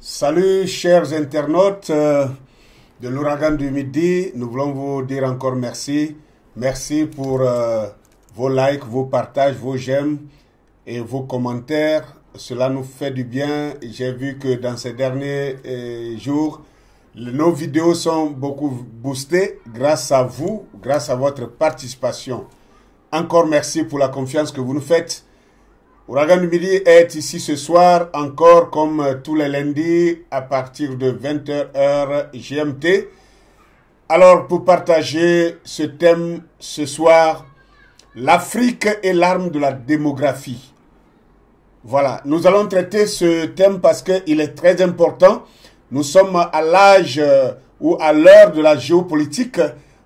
Salut chers internautes de l'Ouragan du Midi, nous voulons vous dire encore merci. Merci pour vos likes, vos partages, vos j'aime et vos commentaires. Cela nous fait du bien. J'ai vu que dans ces derniers jours, nos vidéos sont beaucoup boostées grâce à vous, grâce à votre participation. Encore merci pour la confiance que vous nous faites. Ouragan du Midi est ici ce soir, encore comme tous les lundis, à partir de 20h heure GMT. Alors, pour partager ce thème ce soir, l'Afrique est l'arme de la démographie. Voilà, nous allons traiter ce thème parce qu'il est très important. Nous sommes à l'âge ou à l'heure de la géopolitique,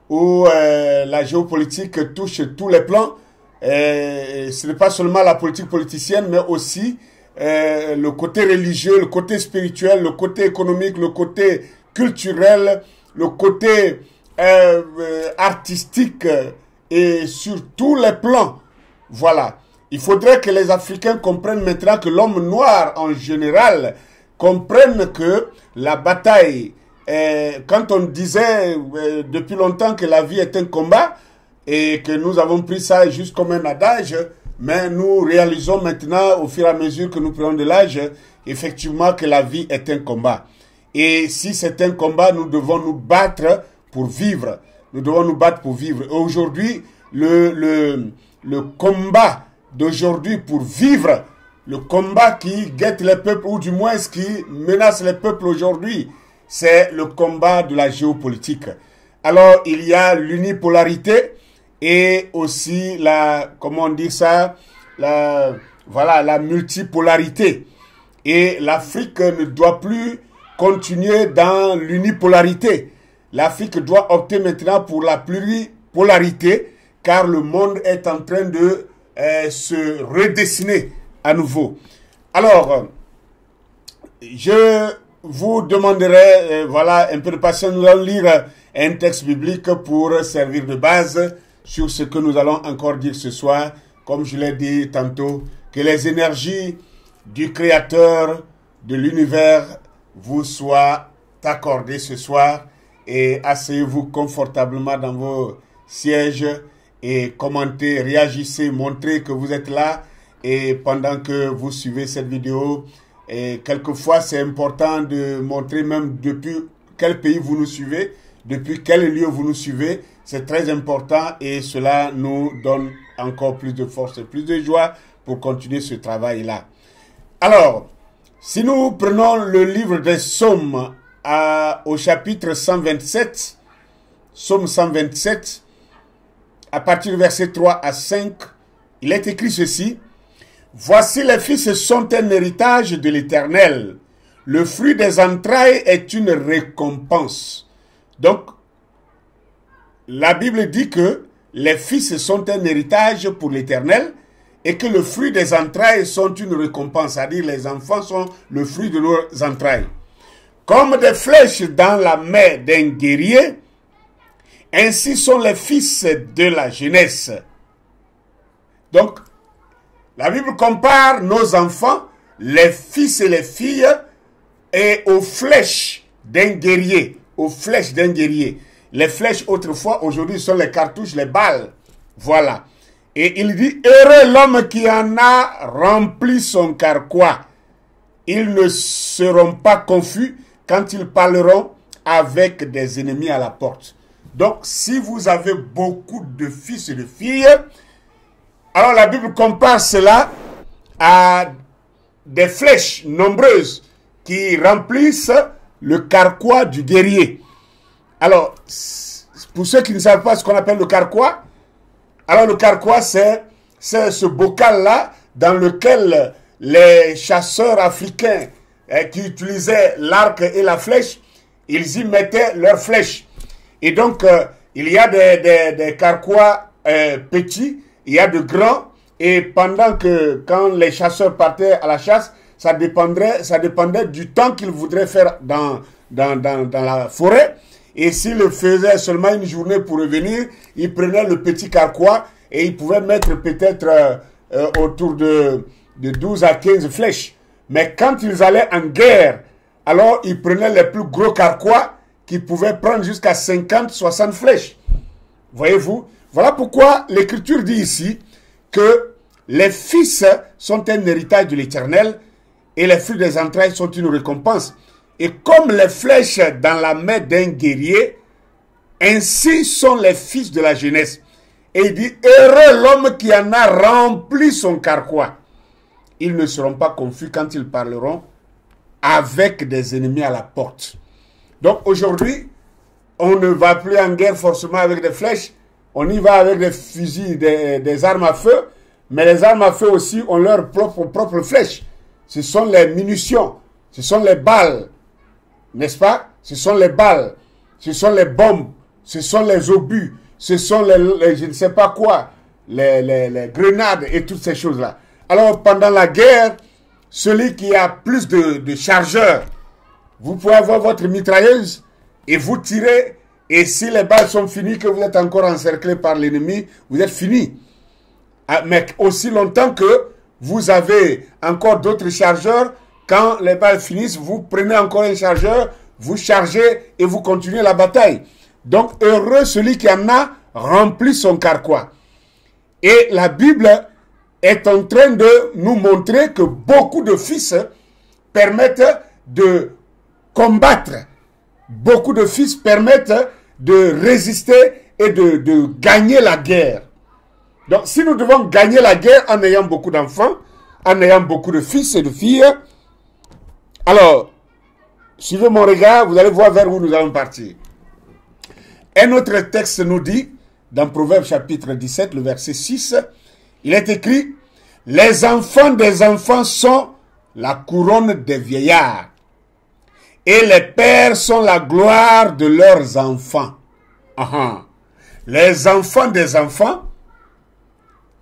où la géopolitique touche tous les plans. Ce n'est pas seulement la politique politicienne, mais aussi le côté religieux, le côté spirituel, le côté économique, le côté culturel, le côté artistique et sur tous les plans. Voilà. Il faudrait que les Africains comprennent maintenant que l'homme noir en général comprenne que la bataille, quand on disait depuis longtemps que la vie est un combat, et que nous avons pris ça juste comme un adage, mais nous réalisons maintenant, au fur et à mesure que nous prenons de l'âge, effectivement que la vie est un combat. Et si c'est un combat, nous devons nous battre pour vivre. Nous devons nous battre pour vivre. Aujourd'hui, le combat d'aujourd'hui pour vivre, le combat qui guette les peuples, ou du moins ce qui menace les peuples aujourd'hui, c'est le combat de la géopolitique. Alors, il y a l'unipolarité, et aussi la, comment on dit ça, la multipolarité. Et l'Afrique ne doit plus continuer dans l'unipolarité. L'Afrique doit opter maintenant pour la pluripolarité, car le monde est en train de se redessiner à nouveau. Alors, je vous demanderai, voilà, un peu de patience, nous allons lire un texte biblique pour servir de base sur ce que nous allons encore dire ce soir. Comme je l'ai dit tantôt, que les énergies du Créateur de l'univers vous soient accordées ce soir, et asseyez-vous confortablement dans vos sièges et commentez, réagissez, montrez que vous êtes là, et pendant que vous suivez cette vidéo. Et quelquefois c'est important de montrer même depuis quel pays vous nous suivez, depuis quel lieu vous nous suivez. C'est très important et cela nous donne encore plus de force et plus de joie pour continuer ce travail-là. Alors, si nous prenons le livre des Psaumes au chapitre 127, Psaume 127, à partir du verset 3 à 5, il est écrit ceci: « Voici les fils sont un héritage de l'Éternel. Le fruit des entrailles est une récompense. » Donc, la Bible dit que les fils sont un héritage pour l'Éternel et que le fruit des entrailles sont une récompense, c'est-à-dire les enfants sont le fruit de leurs entrailles. Comme des flèches dans la main d'un guerrier, ainsi sont les fils de la jeunesse. Donc, la Bible compare nos enfants, les fils et les filles, et aux flèches d'un guerrier, aux flèches d'un guerrier. Les flèches autrefois, aujourd'hui, sont les cartouches, les balles. Voilà. Et il dit, heureux l'homme qui en a rempli son carquois. Ils ne seront pas confus quand ils parleront avec des ennemis à la porte. Donc, si vous avez beaucoup de fils et de filles, alors la Bible compare cela à des flèches nombreuses qui remplissent le carquois du guerrier. Alors, pour ceux qui ne savent pas ce qu'on appelle le carquois, alors le carquois, c'est ce bocal-là dans lequel les chasseurs africains qui utilisaient l'arc et la flèche, ils y mettaient leurs flèches. Et donc, il y a des carquois petits, il y a de grands, et pendant que, quand les chasseurs partaient à la chasse, ça dépendait du temps qu'ils voudraient faire dans la forêt. Et s'il le faisait seulement une journée pour revenir, il prenait le petit carquois et il pouvait mettre peut-être autour de 12 à 15 flèches. Mais quand ils allaient en guerre alors ils prenaient les plus gros carquois qui pouvaient prendre jusqu'à 50, 60 flèches. Voyez-vous? Voilà pourquoi l'Écriture dit ici que les fils sont un héritage de l'Éternel et les fruits des entrailles sont une récompense. Et comme les flèches dans la main d'un guerrier, ainsi sont les fils de la jeunesse. Et il dit, heureux l'homme qui en a rempli son carquois. Ils ne seront pas confus quand ils parleront avec des ennemis à la porte. Donc aujourd'hui, on ne va plus en guerre forcément avec des flèches. On y va avec des fusils, des armes à feu. Mais les armes à feu aussi ont leurs propres flèches. Ce sont les munitions. Ce sont les balles. N'est-ce pas? Ce sont les balles. Ce sont les bombes. Ce sont les obus. Ce sont les je ne sais pas quoi. Les grenades et toutes ces choses-là. Alors pendant la guerre, celui qui a plus de chargeurs, vous pouvez avoir votre mitrailleuse et vous tirez. Et si les balles sont finies, que vous êtes encore encerclé par l'ennemi, vous êtes fini. Mais aussi longtemps que vous avez encore d'autres chargeurs, quand les balles finissent, vous prenez encore un chargeur, vous chargez et vous continuez la bataille. Donc, heureux celui qui en a rempli son carquois. Et la Bible est en train de nous montrer que beaucoup de fils permettent de combattre. Beaucoup de fils permettent de résister et de gagner la guerre. Donc, si nous devons gagner la guerre en ayant beaucoup d'enfants, en ayant beaucoup de fils et de filles, alors, suivez mon regard, vous allez voir vers où nous allons partir. Un autre texte nous dit, dans Proverbes chapitre 17, le verset 6, il est écrit, « Les enfants des enfants sont la couronne des vieillards, et les pères sont la gloire de leurs enfants. » Les enfants des enfants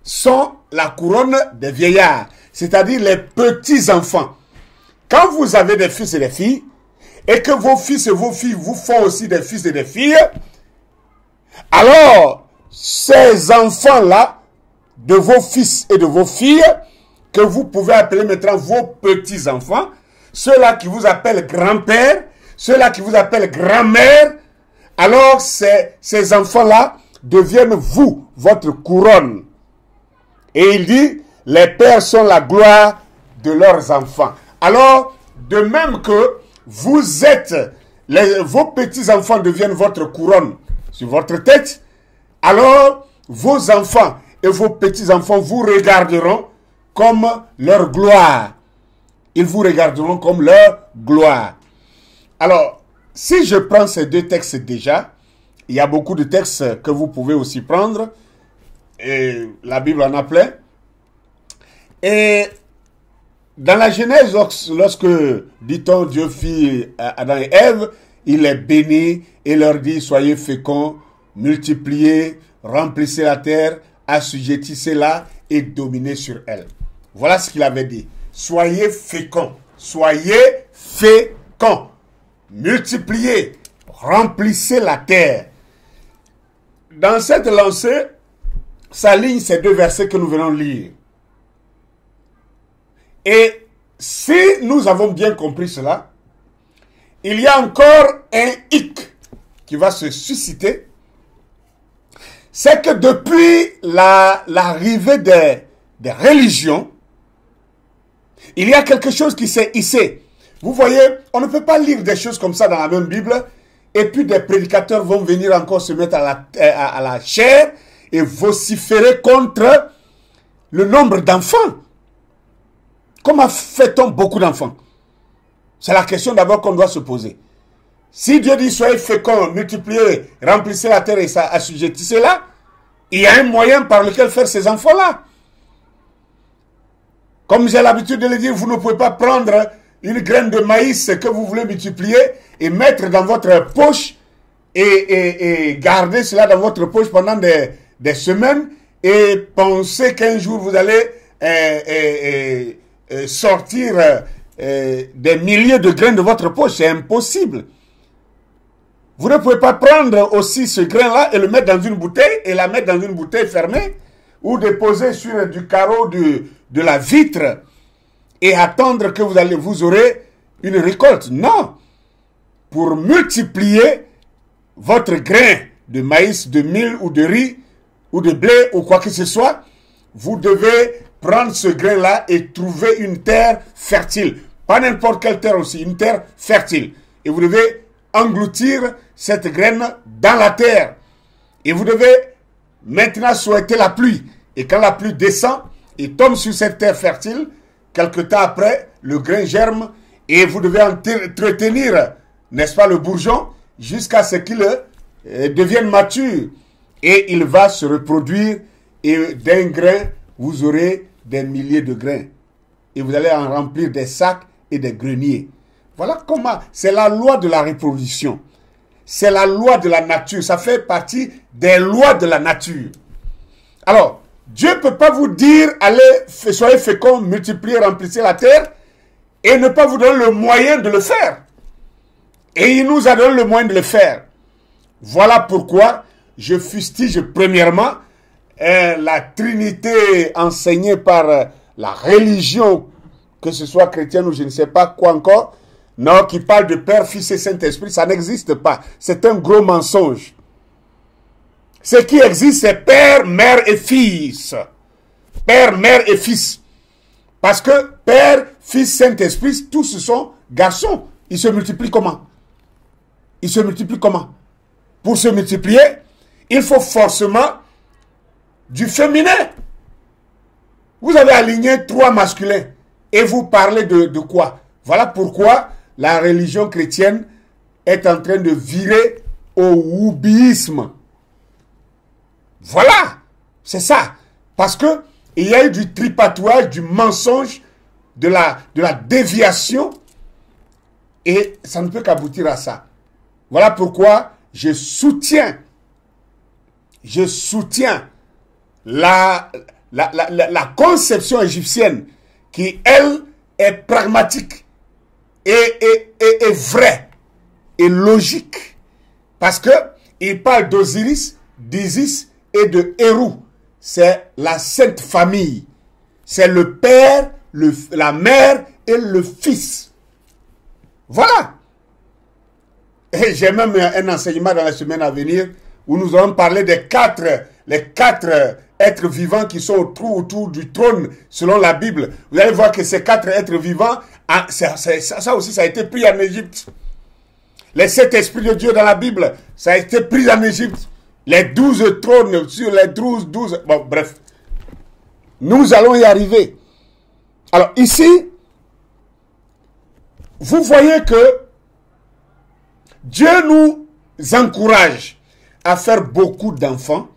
sont la couronne des vieillards, c'est-à-dire les petits-enfants. Quand vous avez des fils et des filles, et que vos fils et vos filles vous font aussi des fils et des filles, alors ces enfants-là, de vos fils et de vos filles, que vous pouvez appeler maintenant vos petits-enfants, ceux-là qui vous appellent grand-père, ceux-là qui vous appellent grand-mère, alors ces enfants-là deviennent vous, votre couronne. Et il dit, les pères sont la gloire de leurs enfants. Alors, de même que vous êtes, vos petits-enfants deviennent votre couronne sur votre tête, alors vos enfants et vos petits-enfants vous regarderont comme leur gloire. Ils vous regarderont comme leur gloire. Alors, si je prends ces deux textes déjà, il y a beaucoup de textes que vous pouvez aussi prendre, et la Bible en a plein. Et dans la Genèse, lorsque, dit-on, Dieu fit Adam et Ève, il les bénit et leur dit, soyez féconds, multipliez, remplissez la terre, assujettissez-la et dominez sur elle. Voilà ce qu'il avait dit. Soyez féconds, multipliez, remplissez la terre. Dans cette lancée, s'alignent ces deux versets que nous venons de lire. Et si nous avons bien compris cela, il y a encore un hic qui va se susciter. C'est que depuis l'arrivée des religions, il y a quelque chose qui s'est hissé. Vous voyez, on ne peut pas lire des choses comme ça dans la même Bible, et puis des prédicateurs vont venir encore se mettre à la chair et vociférer contre le nombre d'enfants. Comment fait-on beaucoup d'enfants? C'est la question d'abord qu'on doit se poser. Si Dieu dit soyez féconds, multipliez, remplissez la terre et assujettissez-la, il y a un moyen par lequel faire ces enfants-là. Comme j'ai l'habitude de le dire, vous ne pouvez pas prendre une graine de maïs que vous voulez multiplier et mettre dans votre poche et garder cela dans votre poche pendant des semaines et penser qu'un jour vous allez sortir des milliers de graines de votre poche. C'est impossible. Vous ne pouvez pas prendre aussi ce grain-là et le mettre dans une bouteille et la mettre dans une bouteille fermée ou déposer sur du carreau de la vitre et attendre que vous aurez une récolte. Non. Pour multiplier votre grain de maïs, de mil ou de riz ou de blé ou quoi que ce soit, vous devez prendre ce grain-là et trouver une terre fertile. Pas n'importe quelle terre aussi, une terre fertile. Et vous devez engloutir cette graine dans la terre. Et vous devez maintenant souhaiter la pluie. Et quand la pluie descend et tombe sur cette terre fertile, quelque temps après, le grain germe et vous devez entretenir, n'est-ce pas, le bourgeon jusqu'à ce qu'il devienne mature. Et il va se reproduire et d'un grain, vous aurez des milliers de grains. Et vous allez en remplir des sacs et des greniers. Voilà comment, c'est la loi de la reproduction. C'est la loi de la nature. Ça fait partie des lois de la nature. Alors, Dieu ne peut pas vous dire, allez, soyez féconds, multipliez, remplissez la terre, et ne pas vous donner le moyen de le faire. Et il nous a donné le moyen de le faire. Voilà pourquoi je fustige premièrement la Trinité enseignée par la religion, que ce soit chrétienne ou je ne sais pas quoi encore, non, qui parle de Père, Fils et Saint-Esprit, ça n'existe pas. C'est un gros mensonge. Ce qui existe, c'est Père, Mère et Fils. Père, Mère et Fils. Parce que Père, Fils, Saint-Esprit, tous ce sont garçons. Ils se multiplient comment? Ils se multiplient comment? Pour se multiplier, il faut forcément du féminin. Vous avez aligné 3 masculins et vous parlez de quoi? Voilà pourquoi la religion chrétienne est en train de virer au woubiisme. Voilà, c'est ça. Parce que il y a eu du tripatouage, du mensonge, de la déviation, et ça ne peut qu'aboutir à ça. Voilà pourquoi je soutiens la conception égyptienne qui, elle, est pragmatique et vraie et logique. Parce que il parle d'Osiris, d'Isis et de Hérou. C'est la sainte famille. C'est le père, la mère et le fils. Voilà. Et j'ai même un enseignement dans la semaine à venir où nous allons parler des les quatre êtres vivants qui sont autour du trône selon la Bible. Vous allez voir que ces 4 êtres vivants, ça aussi, ça a été pris en Égypte. Les 7 esprits de Dieu dans la Bible, ça a été pris en Égypte. Les 12 trônes sur les 12. Bon, bref. Nous allons y arriver. Alors ici, vous voyez que Dieu nous encourage à faire beaucoup d'enfants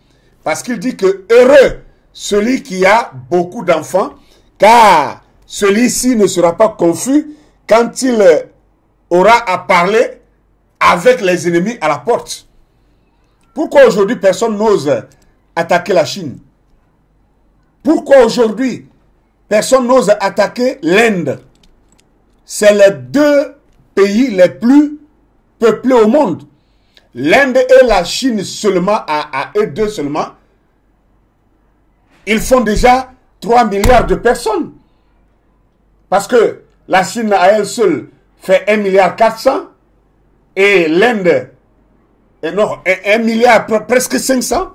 parce qu'il dit que heureux celui qui a beaucoup d'enfants, car celui-ci ne sera pas confus quand il aura à parler avec les ennemis à la porte. Pourquoi aujourd'hui personne n'ose attaquer la Chine? Pourquoi aujourd'hui personne n'ose attaquer l'Inde? C'est les 2 pays les plus peuplés au monde. L'Inde et la Chine seulement, à eux deux seulement, ils font déjà 3 milliards de personnes. Parce que la Chine à elle seule fait 1,4 milliard et l'Inde, non, 1 milliard, presque 500.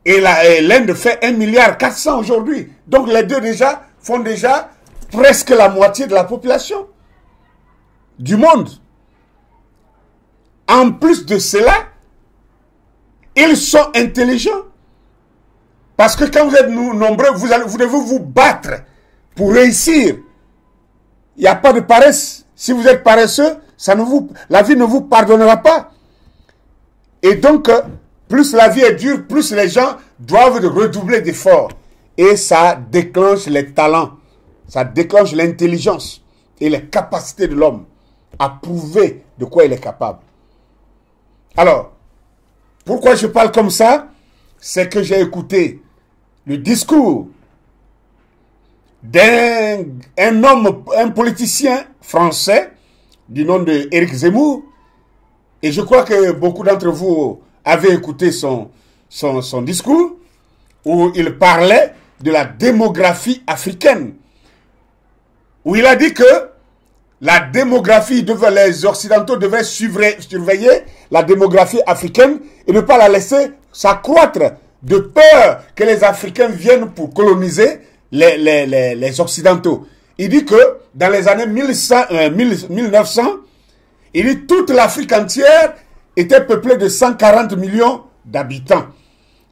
Et l'Inde fait 1,4 milliard aujourd'hui. Donc les deux déjà font déjà presque la moitié de la population du monde. En plus de cela, ils sont intelligents. Parce que quand vous êtes nombreux, vous devez vous battre pour réussir. Il n'y a pas de paresse. Si vous êtes paresseux, la vie ne vous pardonnera pas. Et donc, plus la vie est dure, plus les gens doivent redoubler d'efforts. Et ça déclenche les talents. Ça déclenche l'intelligence et les capacités de l'homme à prouver de quoi il est capable. Alors, pourquoi je parle comme ça? C'est que j'ai écouté le discours d'un homme, un politicien français du nom de Éric Zemmour. Et je crois que beaucoup d'entre vous avaient écouté son discours où il parlait de la démographie africaine. Où il a dit que la démographie, les Occidentaux devaient surveiller la démographie africaine et ne pas la laisser s'accroître de peur que les Africains viennent pour coloniser les Occidentaux. Il dit que dans les années 1900, il dit toute l'Afrique entière était peuplée de 140 millions d'habitants.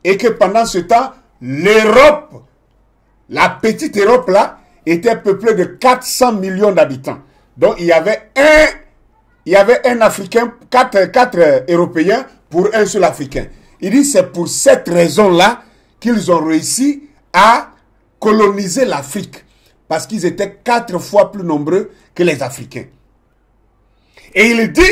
Et que pendant ce temps, l'Europe, la petite Europe là, était peuplée de 400 millions d'habitants. Donc il y avait un Africain, quatre Européens pour un seul Africain. Il dit c'est pour cette raison-là qu'ils ont réussi à coloniser l'Afrique. Parce qu'ils étaient 4 fois plus nombreux que les Africains. Et il dit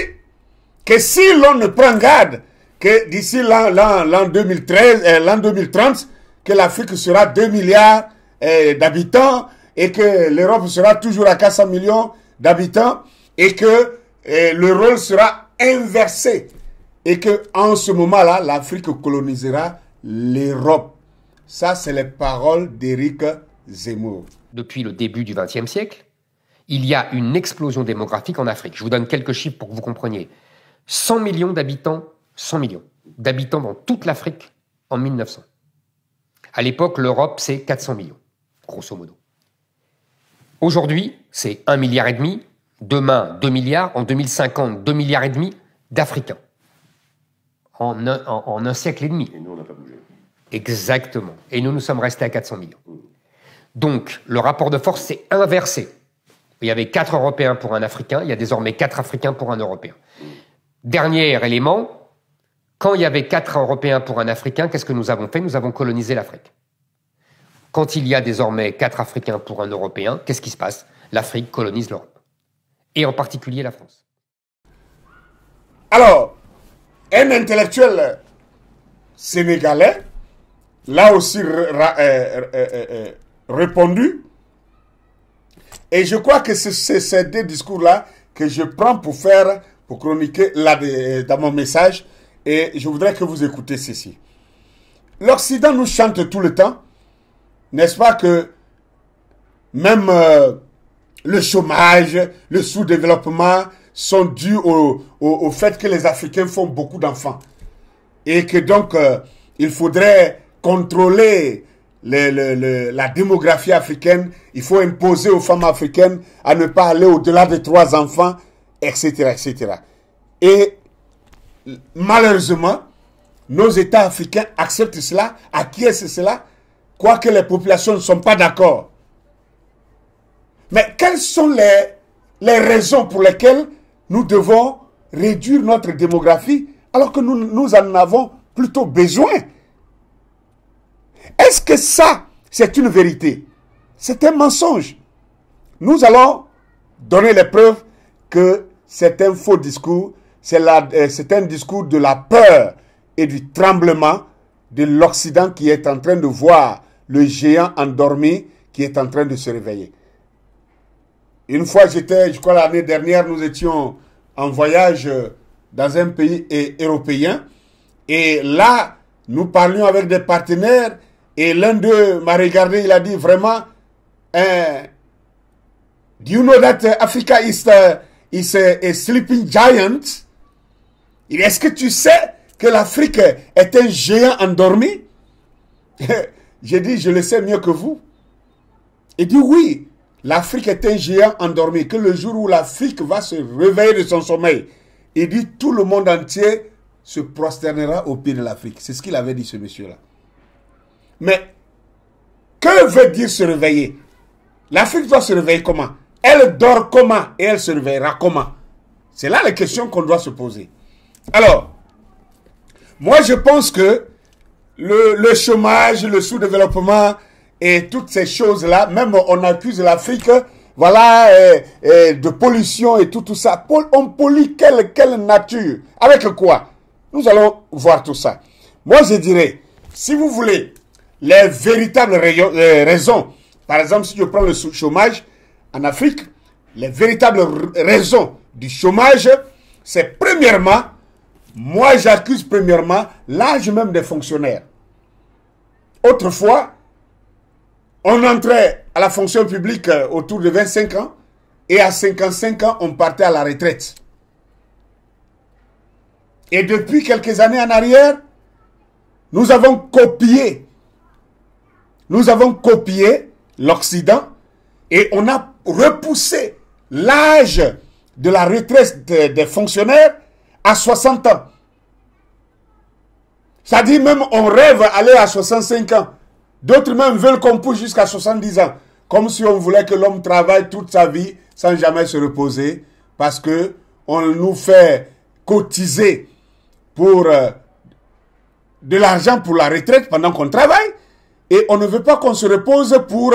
que si l'on ne prend garde que d'ici l'an 2030, que l'Afrique sera 2 milliards d'habitants et que l'Europe sera toujours à 400 millions d'habitants et que le rôle sera inversé et que en ce moment-là, l'Afrique colonisera l'Europe. Ça, c'est les paroles d'Éric Zemmour. Depuis le début du XXe siècle, il y a une explosion démographique en Afrique. Je vous donne quelques chiffres pour que vous compreniez. 100 millions d'habitants, 100 millions d'habitants dans toute l'Afrique en 1900. À l'époque, l'Europe, c'est 400 millions, grosso modo. Aujourd'hui, c'est 1,5 milliard. Demain, 2 milliards. En 2050, 2,5 milliards d'Africains. En un siècle et demi. Et nous, on n'a pas bougé. Exactement. Et nous sommes restés à 400 millions. Donc, le rapport de force s'est inversé. Il y avait 4 Européens pour un Africain, il y a désormais 4 Africains pour un Européen. Dernier élément, quand il y avait 4 Européens pour un Africain, qu'est-ce que nous avons fait? Nous avons colonisé l'Afrique. Quand il y a désormais 4 Africains pour un Européen, qu'est-ce qui se passe? L'Afrique colonise l'Europe. Et en particulier la France. Alors, un intellectuel sénégalais l'a aussi répondu. Et je crois que c'est ces deux discours-là que je prends pour chroniquer là dans mon message. Et je voudrais que vous écoutez ceci. L'Occident nous chante tout le temps, n'est-ce pas, que même le chômage, le sous-développement sont dus au fait que les Africains font beaucoup d'enfants. Et que donc, il faudrait contrôler la démographie africaine. Il faut imposer aux femmes africaines à ne pas aller au-delà de 3 enfants, etc., etc. Et malheureusement, nos États africains acceptent cela, acquiescent cela, quoique les populations ne sont pas d'accord. Mais quelles sont les raisons pour lesquelles nous devons réduire notre démographie alors que nous en avons plutôt besoin? Est-ce que ça, c'est une vérité? C'est un mensonge. Nous allons donner les preuves que c'est un faux discours, c'est un discours de la peur et du tremblement de l'Occident qui est en train de voir le géant endormi qui est en train de se réveiller. Une fois, je crois l'année dernière, nous étions en voyage dans un pays européen et là, nous parlions avec des partenaires et l'un d'eux m'a regardé, il a dit vraiment, do you know that Africa is a sleeping giant? Est-ce que tu sais que l'Afrique est un géant endormi? J'ai dit, je le sais mieux que vous. Il dit, oui, l'Afrique est un géant endormi, que le jour où l'Afrique va se réveiller de son sommeil, il dit, tout le monde entier se prosternera au pied de l'Afrique. C'est ce qu'il avait dit, ce monsieur-là. Mais, que veut dire se réveiller? L'Afrique doit se réveiller comment? Elle dort comment? Et elle se réveillera comment? C'est là la question qu'on doit se poser. Alors, moi je pense que le chômage, le sous-développement et toutes ces choses-là, même on accuse l'Afrique, voilà, de pollution et tout ça. On pollue quelle nature? Avec quoi? Nous allons voir tout ça. Moi je dirais, si vous voulez, les véritables raisons, par exemple si je prends le chômage en Afrique, les véritables raisons du chômage, c'est premièrement, moi j'accuse premièrement l'âge même des fonctionnaires. Autrefois, on entrait à la fonction publique autour de 25 ans. et à 55 ans, on partait à la retraite. Et depuis quelques années en arrière, nous avons copié l'Occident et on a repoussé l'âge de la retraite des fonctionnaires à 60 ans. C'est-à-dire même on rêve d'aller à 65 ans. D'autres même veulent qu'on pousse jusqu'à 70 ans. Comme si on voulait que l'homme travaille toute sa vie sans jamais se reposer. Parce que on nous fait cotiser pour de l'argent pour la retraite pendant qu'on travaille. Et on ne veut pas qu'on se repose pour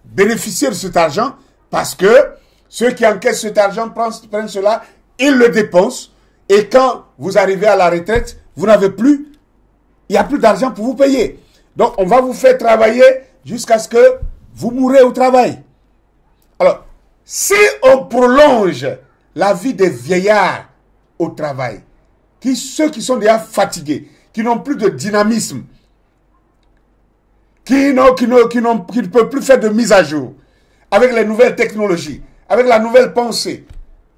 bénéficier de cet argent. Parce que ceux qui encaissent cet argent prennent cela, ils le dépensent. Et quand vous arrivez à la retraite, vous n'avez plus, il n'y a plus d'argent pour vous payer. Donc, on va vous faire travailler jusqu'à ce que vous mourrez au travail. Alors, si on prolonge la vie des vieillards au travail, ceux qui sont déjà fatigués, qui n'ont plus de dynamisme, qui ne peuvent plus faire de mise à jour, avec les nouvelles technologies, avec la nouvelle pensée,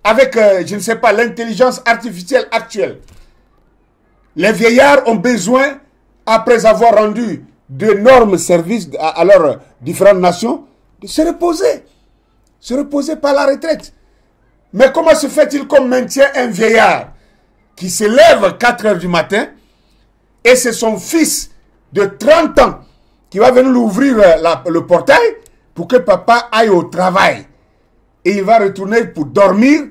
avec, je ne sais pas, l'intelligence artificielle actuelle. Les vieillards ont besoin, après avoir rendu d'énormes services à leurs différentes nations, de se reposer. Se reposer par la retraite. Mais comment se fait-il qu'on maintient un vieillard qui se lève à 4 heures du matin et c'est son fils de 30 ans qui va venir lui ouvrir le portail pour que papa aille au travail. Et il va retourner pour dormir.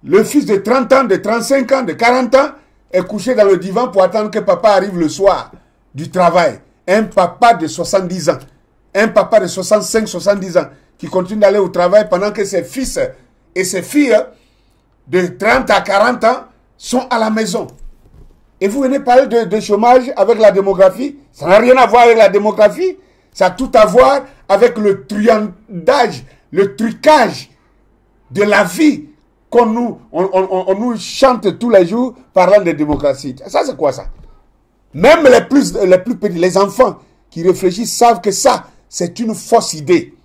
Le fils de 30 ans, de 35 ans, de 40 ans est couché dans le divan pour attendre que papa arrive le soir du travail. Un papa de 70 ans, un papa de 65, 70 ans qui continue d'aller au travail pendant que ses fils et ses filles de 30 à 40 ans sont à la maison. Et vous venez parler de chômage avec la démographie. Ça n'a rien à voir avec la démographie. Ça a tout à voir avec le truandage, le trucage de la vie qu'on nous chante tous les jours parlant de démocratie. Ça, c'est quoi ça? Même les plus petits, les enfants qui réfléchissent savent que ça, c'est une fausse idée.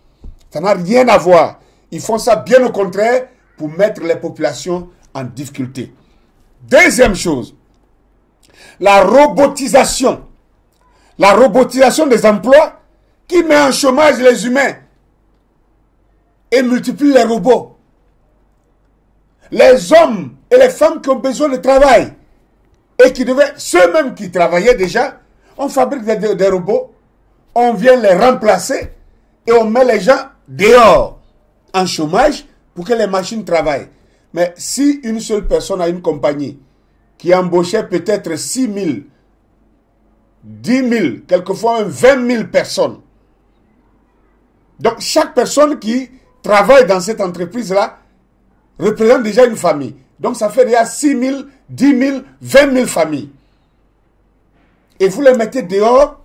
Ça n'a rien à voir. Ils font ça bien au contraire pour mettre les populations en difficulté. Deuxième chose, la robotisation. La robotisation des emplois qui met en chômage les humains et multiplie les robots. Les hommes et les femmes qui ont besoin de travail et qui devaient, ceux-mêmes qui travaillaient déjà, on fabrique des robots, on vient les remplacer et on met les gens dehors en chômage pour que les machines travaillent. Mais si une seule personne a une compagnie qui embauchait peut-être 6 000, 10 000, quelquefois même 20 000 personnes, donc chaque personne qui travaille dans cette entreprise-là représente déjà une famille. Donc ça fait déjà 6 000, 10 000, 20 000 familles. Et vous les mettez dehors,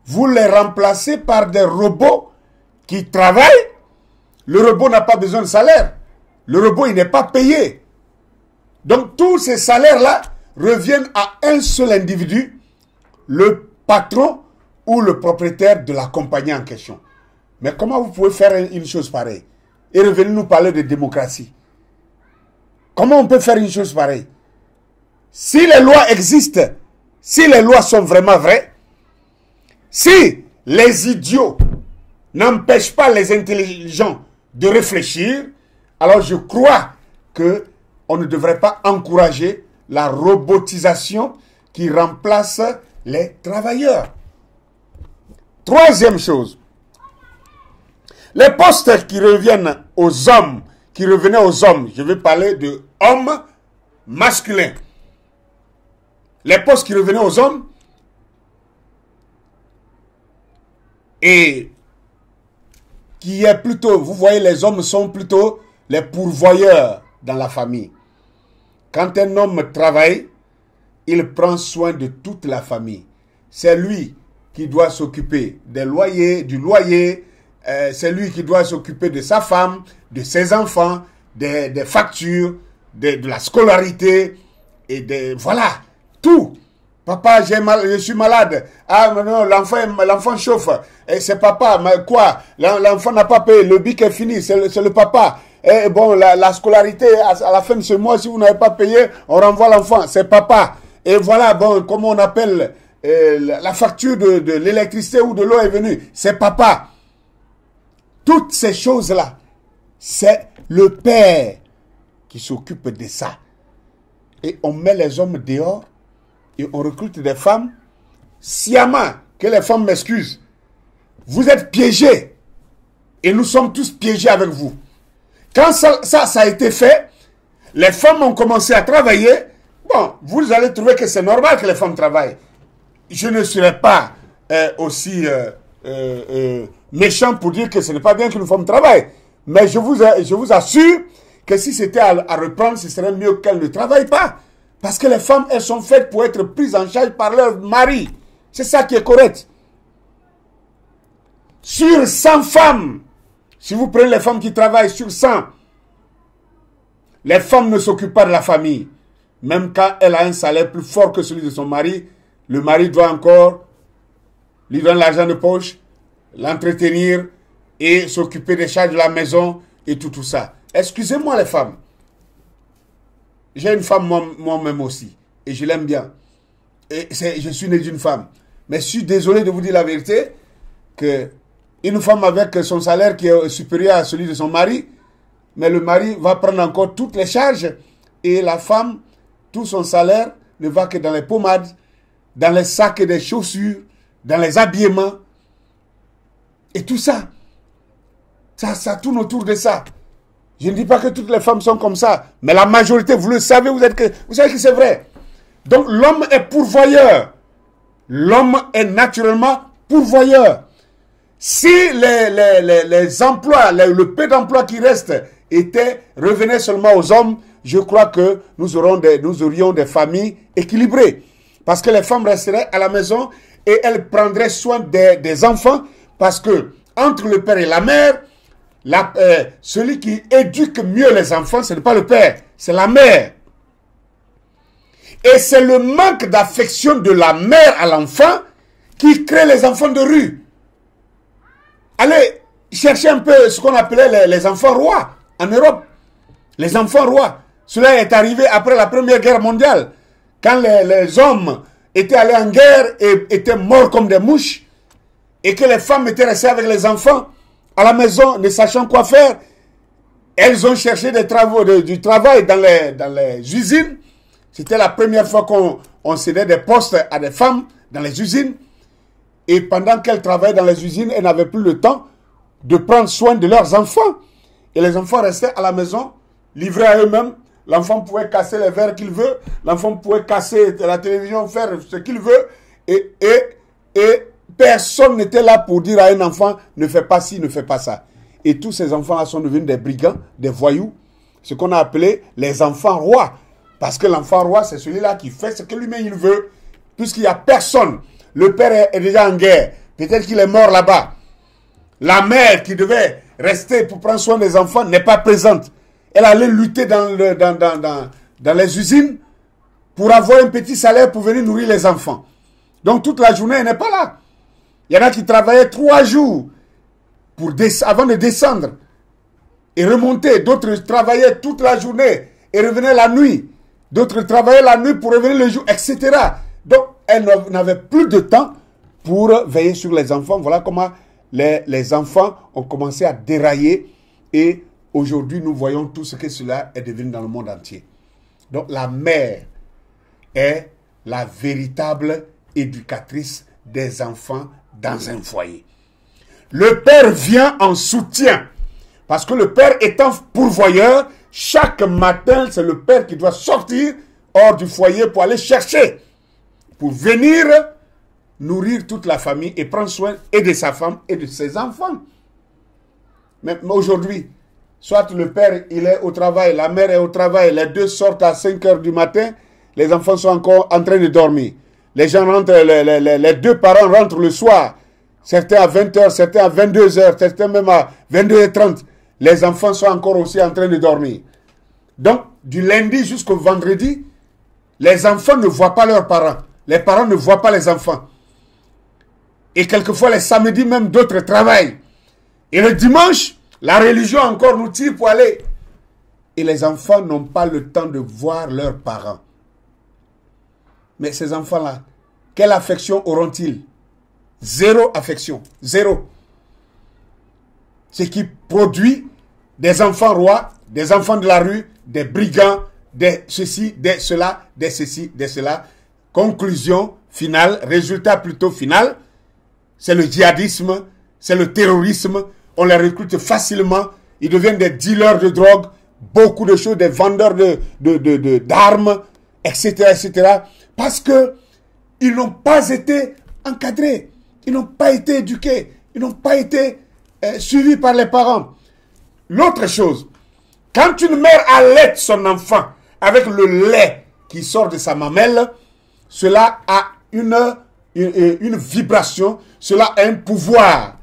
vous les remplacez par des robots qui travaillent. Le robot n'a pas besoin de salaire. Le robot, il n'est pas payé. Donc tous ces salaires-là reviennent à un seul individu, le patron ou le propriétaire de la compagnie en question. Mais comment vous pouvez faire une chose pareille et revenir nous parler de démocratie? Comment on peut faire une chose pareille? Si les lois existent, si les lois sont vraiment vraies, si les idiots n'empêchent pas les intelligents de réfléchir, alors je crois qu'on ne devrait pas encourager la robotisation qui remplace les travailleurs. Troisième chose, les postes qui reviennent aux hommes, qui revenaient aux hommes, je vais parler de hommes masculins. Les postes qui revenaient aux hommes et qui est plutôt, vous voyez, les hommes sont plutôt les pourvoyeurs dans la famille. Quand un homme travaille, il prend soin de toute la famille. C'est lui qui doit s'occuper des loyers, du loyer, c'est lui qui doit s'occuper de sa femme, de ses enfants, des factures, de la scolarité, et voilà, tout. Papa, je suis malade. Ah non, l'enfant chauffe. Et c'est papa, mais quoi? L'enfant n'a pas payé, le bic est fini, c'est le papa. Et bon, la scolarité, à la fin de ce mois, si vous n'avez pas payé, on renvoie l'enfant. C'est papa. Et voilà, bon, comment on appelle la facture de l'électricité ou de l'eau est venue. C'est papa. Toutes ces choses-là, c'est le père qui s'occupe de ça. Et on met les hommes dehors et on recrute des femmes sciemment, que les femmes m'excusent. Vous êtes piégés et nous sommes tous piégés avec vous. Quand ça a été fait, les femmes ont commencé à travailler. Bon, vous allez trouver que c'est normal que les femmes travaillent. Je ne serai pas aussi méchant pour dire que ce n'est pas bien que les femmes travaillent. Mais je vous assure que si c'était à reprendre, ce serait mieux qu'elles ne travaillent pas. Parce que les femmes, elles sont faites pour être prises en charge par leur mari. C'est ça qui est correct. Sur 100 femmes, si vous prenez les femmes qui travaillent sur 100, les femmes ne s'occupent pas de la famille. Même quand elle a un salaire plus fort que celui de son mari, le mari doit encore lui donner l'argent de poche, l'entretenir et s'occuper des charges de la maison et tout ça. Excusez-moi les femmes. J'ai une femme moi-même aussi et je l'aime bien. Et je suis né d'une femme. Mais je suis désolé de vous dire la vérité que une femme avec son salaire qui est supérieur à celui de son mari, mais le mari va prendre encore toutes les charges et la femme, tout son salaire ne va que dans les pommades, dans les sacs des chaussures, dans les habillements et tout ça. Ça tourne autour de ça. Je ne dis pas que toutes les femmes sont comme ça, mais la majorité, vous le savez, vous savez que c'est vrai. Donc l'homme est pourvoyeur. L'homme est naturellement pourvoyeur. Si les emplois, le peu d'emplois qui restent revenaient seulement aux hommes, je crois que nous aurions des familles équilibrées. Parce que les femmes resteraient à la maison et elles prendraient soin des enfants. Parce que entre le père et la mère, celui qui éduque mieux les enfants, ce n'est pas le père, c'est la mère. Et c'est le manque d'affection de la mère à l'enfant qui crée les enfants de rue. Allez chercher un peu ce qu'on appelait les enfants rois en Europe. Les enfants rois. Cela est arrivé après la Première Guerre mondiale. Quand les hommes étaient allés en guerre et étaient morts comme des mouches, et que les femmes étaient restées avec les enfants à la maison, ne sachant quoi faire, elles ont cherché du travail dans les usines. C'était la première fois qu'on cédait des postes à des femmes dans les usines. Et pendant qu'elles travaillaient dans les usines, elles n'avaient plus le temps de prendre soin de leurs enfants. Et les enfants restaient à la maison, livrés à eux-mêmes. L'enfant pouvait casser les verres qu'il veut. L'enfant pouvait casser la télévision, faire ce qu'il veut. Et personne n'était là pour dire à un enfant, ne fais pas ci, ne fais pas ça. Et tous ces enfants-là sont devenus des brigands, des voyous. Ce qu'on a appelé les enfants rois. Parce que l'enfant roi, c'est celui-là qui fait ce que lui-même il veut. Puisqu'il n'y a personne. Le père est déjà en guerre. Peut-être qu'il est mort là-bas. La mère qui devait rester pour prendre soin des enfants n'est pas présente. Elle allait lutter dans les usines pour avoir un petit salaire pour venir nourrir les enfants. Donc toute la journée, elle n'est pas là. Il y en a qui travaillaient 3 jours avant de descendre et remonter. D'autres travaillaient toute la journée et revenaient la nuit. D'autres travaillaient la nuit pour revenir le jour, etc. Donc, elle n'avait plus de temps pour veiller sur les enfants. Voilà comment les enfants ont commencé à dérailler. Et aujourd'hui, nous voyons tout ce que cela est devenu dans le monde entier. Donc, la mère est la véritable éducatrice des enfants dans un foyer. Le père vient en soutien. Parce que le père étant pourvoyeur, chaque matin, c'est le père qui doit sortir hors du foyer pour aller chercher, pour venir nourrir toute la famille et prendre soin et de sa femme et de ses enfants. Mais aujourd'hui, soit le père il est au travail, la mère est au travail, les deux sortent à 5 heures du matin, les enfants sont encore en train de dormir. Les gens rentrent, les deux parents rentrent le soir, certains à 20 heures, certains à 22 heures, certains même à 22h30. Les enfants sont encore aussi en train de dormir. Donc, du lundi jusqu'au vendredi, les enfants ne voient pas leurs parents. Les parents ne voient pas les enfants. Et quelquefois, les samedis, même d'autres travaillent. Et le dimanche, la religion encore nous tire pour aller et les enfants n'ont pas le temps de voir leurs parents. Mais ces enfants-là, quelle affection auront-ils? Zéro affection, zéro. Ce qui produit des enfants rois, des enfants de la rue, des brigands, des ceci, des cela, des ceci, des cela. Conclusion finale, résultat plutôt final, c'est le djihadisme, c'est le terrorisme. On les recrute facilement, ils deviennent des dealers de drogue, beaucoup de choses, des vendeurs d'armes, etc., etc. Parce que ils n'ont pas été encadrés, ils n'ont pas été éduqués, ils n'ont pas été suivis par les parents. L'autre chose, quand une mère allaite son enfant avec le lait qui sort de sa mamelle, cela a une vibration, cela a un pouvoir.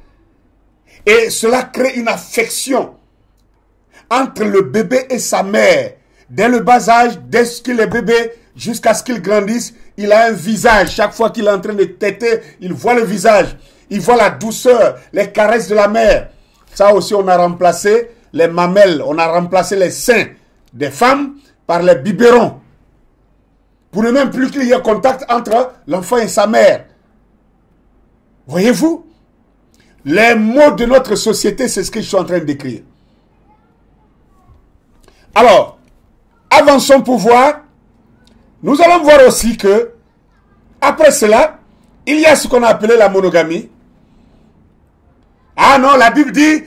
Et cela crée une affection entre le bébé et sa mère. Dès le bas âge, dès qu'il est bébé, jusqu'à ce qu'il grandisse, il a un visage. Chaque fois qu'il est en train de téter, il voit le visage. Il voit la douceur, les caresses de la mère. Ça aussi, on a remplacé les mamelles, on a remplacé les seins des femmes par les biberons. Pour ne même plus qu'il y ait contact entre l'enfant et sa mère. Voyez-vous? Les maux de notre société, c'est ce que je suis en train d'écrire. Alors, avançons pour voir. Nous allons voir aussi que, après cela, il y a ce qu'on a appelé la monogamie. Ah non, la Bible dit,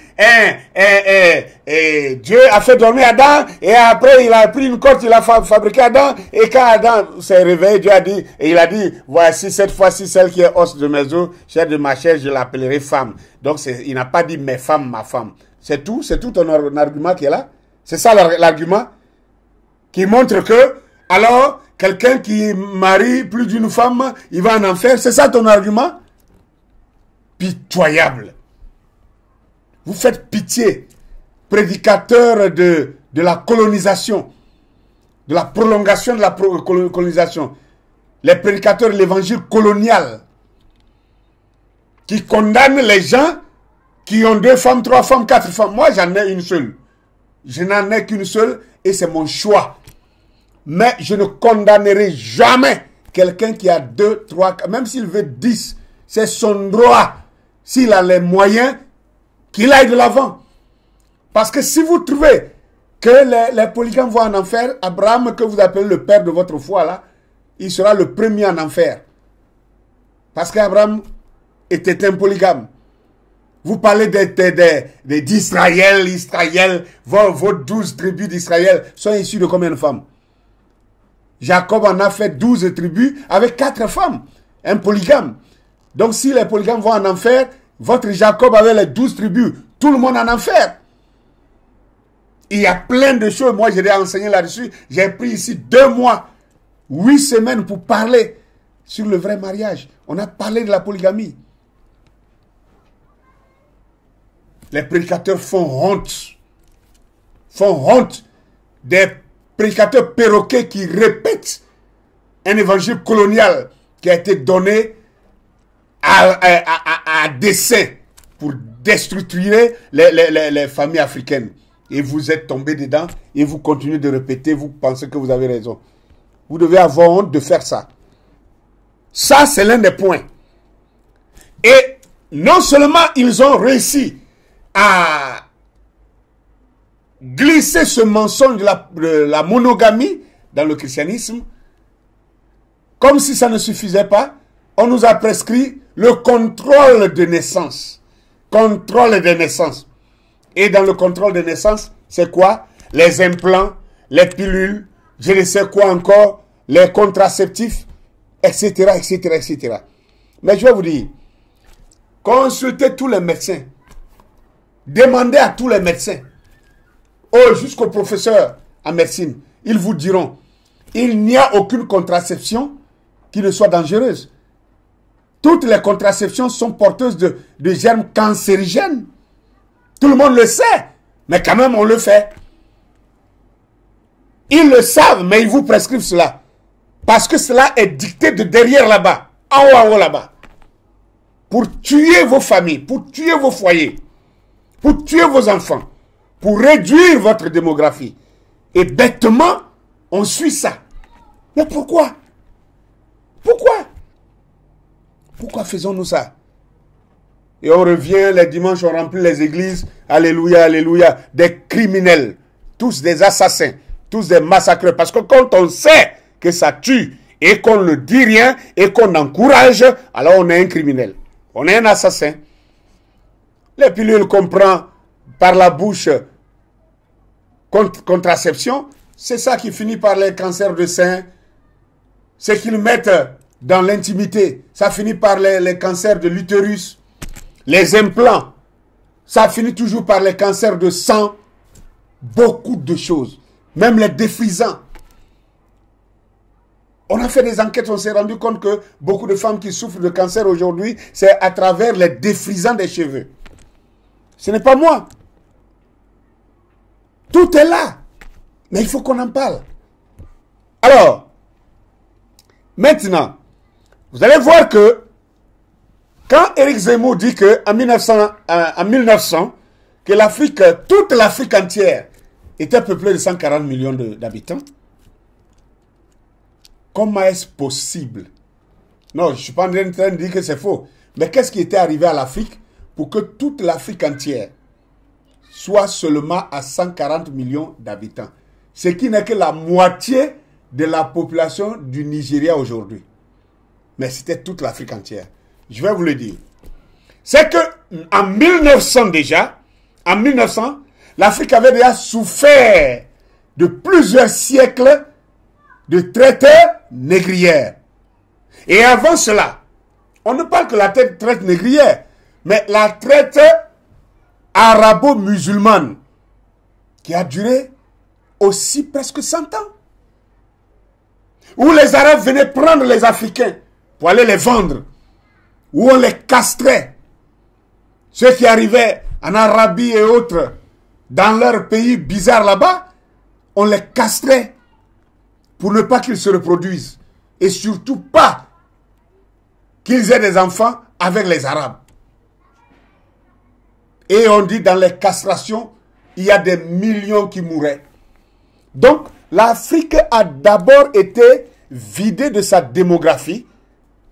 Dieu a fait dormir Adam, et après il a pris une corde, il a fabriqué Adam, et quand Adam s'est réveillé, Dieu a dit, et il a dit, voici cette fois-ci celle qui est os de mes os, chair de ma chair, je l'appellerai femme. Donc il n'a pas dit mes femmes, ma femme. C'est tout ton argument qui est là. C'est ça l'argument qui montre que, alors, quelqu'un qui marie plus d'une femme, il va en enfer. C'est ça ton argument? Pitoyable. Vous faites pitié, prédicateur de la colonisation, de la prolongation de la colonisation. Les prédicateurs de l'évangile colonial qui condamnent les gens qui ont 2 femmes, 3 femmes, 4 femmes. Moi, j'en ai une seule. Je n'en ai qu'une seule et c'est mon choix. Mais je ne condamnerai jamais quelqu'un qui a 2, 3, même s'il veut 10. C'est son droit. S'il a les moyens, qu'il aille de l'avant. Parce que si vous trouvez que les polygames vont en enfer, Abraham, que vous appelez le père de votre foi, là, il sera le premier en enfer. Parce qu'Abraham était un polygame. Vous parlez d'Israël, vos 12 tribus d'Israël sont issues de combien de femmes? Jacob en a fait 12 tribus avec 4 femmes. Un polygame. Donc si les polygames vont en enfer, votre Jacob avait les 12 tribus. Tout le monde en enfer. Il y a plein de choses. Moi, j'ai enseigné là-dessus. J'ai pris ici 2 mois, 8 semaines pour parler sur le vrai mariage. On a parlé de la polygamie. Les prédicateurs font honte. Font honte des prédicateurs perroquets qui répètent un évangile colonial qui a été donné à dessein pour déstructurer les familles africaines. Et vous êtes tombé dedans et vous continuez de répéter, vous pensez que vous avez raison. Vous devez avoir honte de faire ça. Ça, c'est l'un des points. Et non seulement ils ont réussi à glisser ce mensonge de la monogamie dans le christianisme, comme si ça ne suffisait pas, on nous a prescrit le contrôle de naissance. Contrôle des naissances. Et dans le contrôle des naissances, c'est quoi? Les implants, les pilules, je ne sais quoi encore, les contraceptifs, etc., etc., etc. Mais je vais vous dire, consultez tous les médecins. Demandez à tous les médecins, jusqu'aux professeurs en médecine, ils vous diront, il n'y a aucune contraception qui ne soit dangereuse. Toutes les contraceptions sont porteuses de germes cancérigènes. Tout le monde le sait, mais quand même on le fait. Ils le savent, mais ils vous prescrivent cela. Parce que cela est dicté de derrière là-bas, en haut là-bas. Pour tuer vos familles, pour tuer vos foyers, pour tuer vos enfants, pour réduire votre démographie. Et bêtement, on suit ça. Mais pourquoi? Pourquoi? Pourquoi faisons-nous ça? Et on revient, les dimanches, on remplit les églises. Alléluia, alléluia. Des criminels. Tous des assassins. Tous des massacreurs. Parce que quand on sait que ça tue et qu'on ne dit rien et qu'on encourage, alors on est un criminel. On est un assassin. Les pilules qu'on prend par la bouche, contraception, c'est ça qui finit par les cancers de sein. C'est qu'ils mettent dans l'intimité. Ça finit par les cancers de l'utérus. Les implants. Ça finit toujours par les cancers de sang. Beaucoup de choses. Même les défrisants. On a fait des enquêtes, on s'est rendu compte que beaucoup de femmes qui souffrent de cancer aujourd'hui, c'est à travers les défrisants des cheveux. Ce n'est pas moi. Tout est là. Mais il faut qu'on en parle. Alors, maintenant, vous allez voir que quand Éric Zemmour dit qu'en 1900, que l'Afrique, toute l'Afrique entière, était peuplée de 140 millions d'habitants, comment est-ce possible? Non, je ne suis pas en train de dire que c'est faux. Mais qu'est-ce qui était arrivé à l'Afrique pour que toute l'Afrique entière soit seulement à 140 millions d'habitants? Ce qui n'est que la moitié de la population du Nigeria aujourd'hui. Mais c'était toute l'Afrique entière. Je vais vous le dire. C'est que en 1900 déjà, en 1900, l'Afrique avait déjà souffert de plusieurs siècles de traite négrière. Et avant cela, on ne parle que de la traite négrière, mais la traite arabo-musulmane qui a duré aussi presque 100 ans. Où les Arabes venaient prendre les Africains pour aller les vendre. Où on les castrait. Ceux qui arrivaient en Arabie et autres, dans leur pays bizarre là-bas, on les castrait pour ne pas qu'ils se reproduisent. Et surtout pas qu'ils aient des enfants avec les Arabes. Et on dit dans les castrations, il y a des millions qui mouraient. Donc, l'Afrique a d'abord été vidée de sa démographie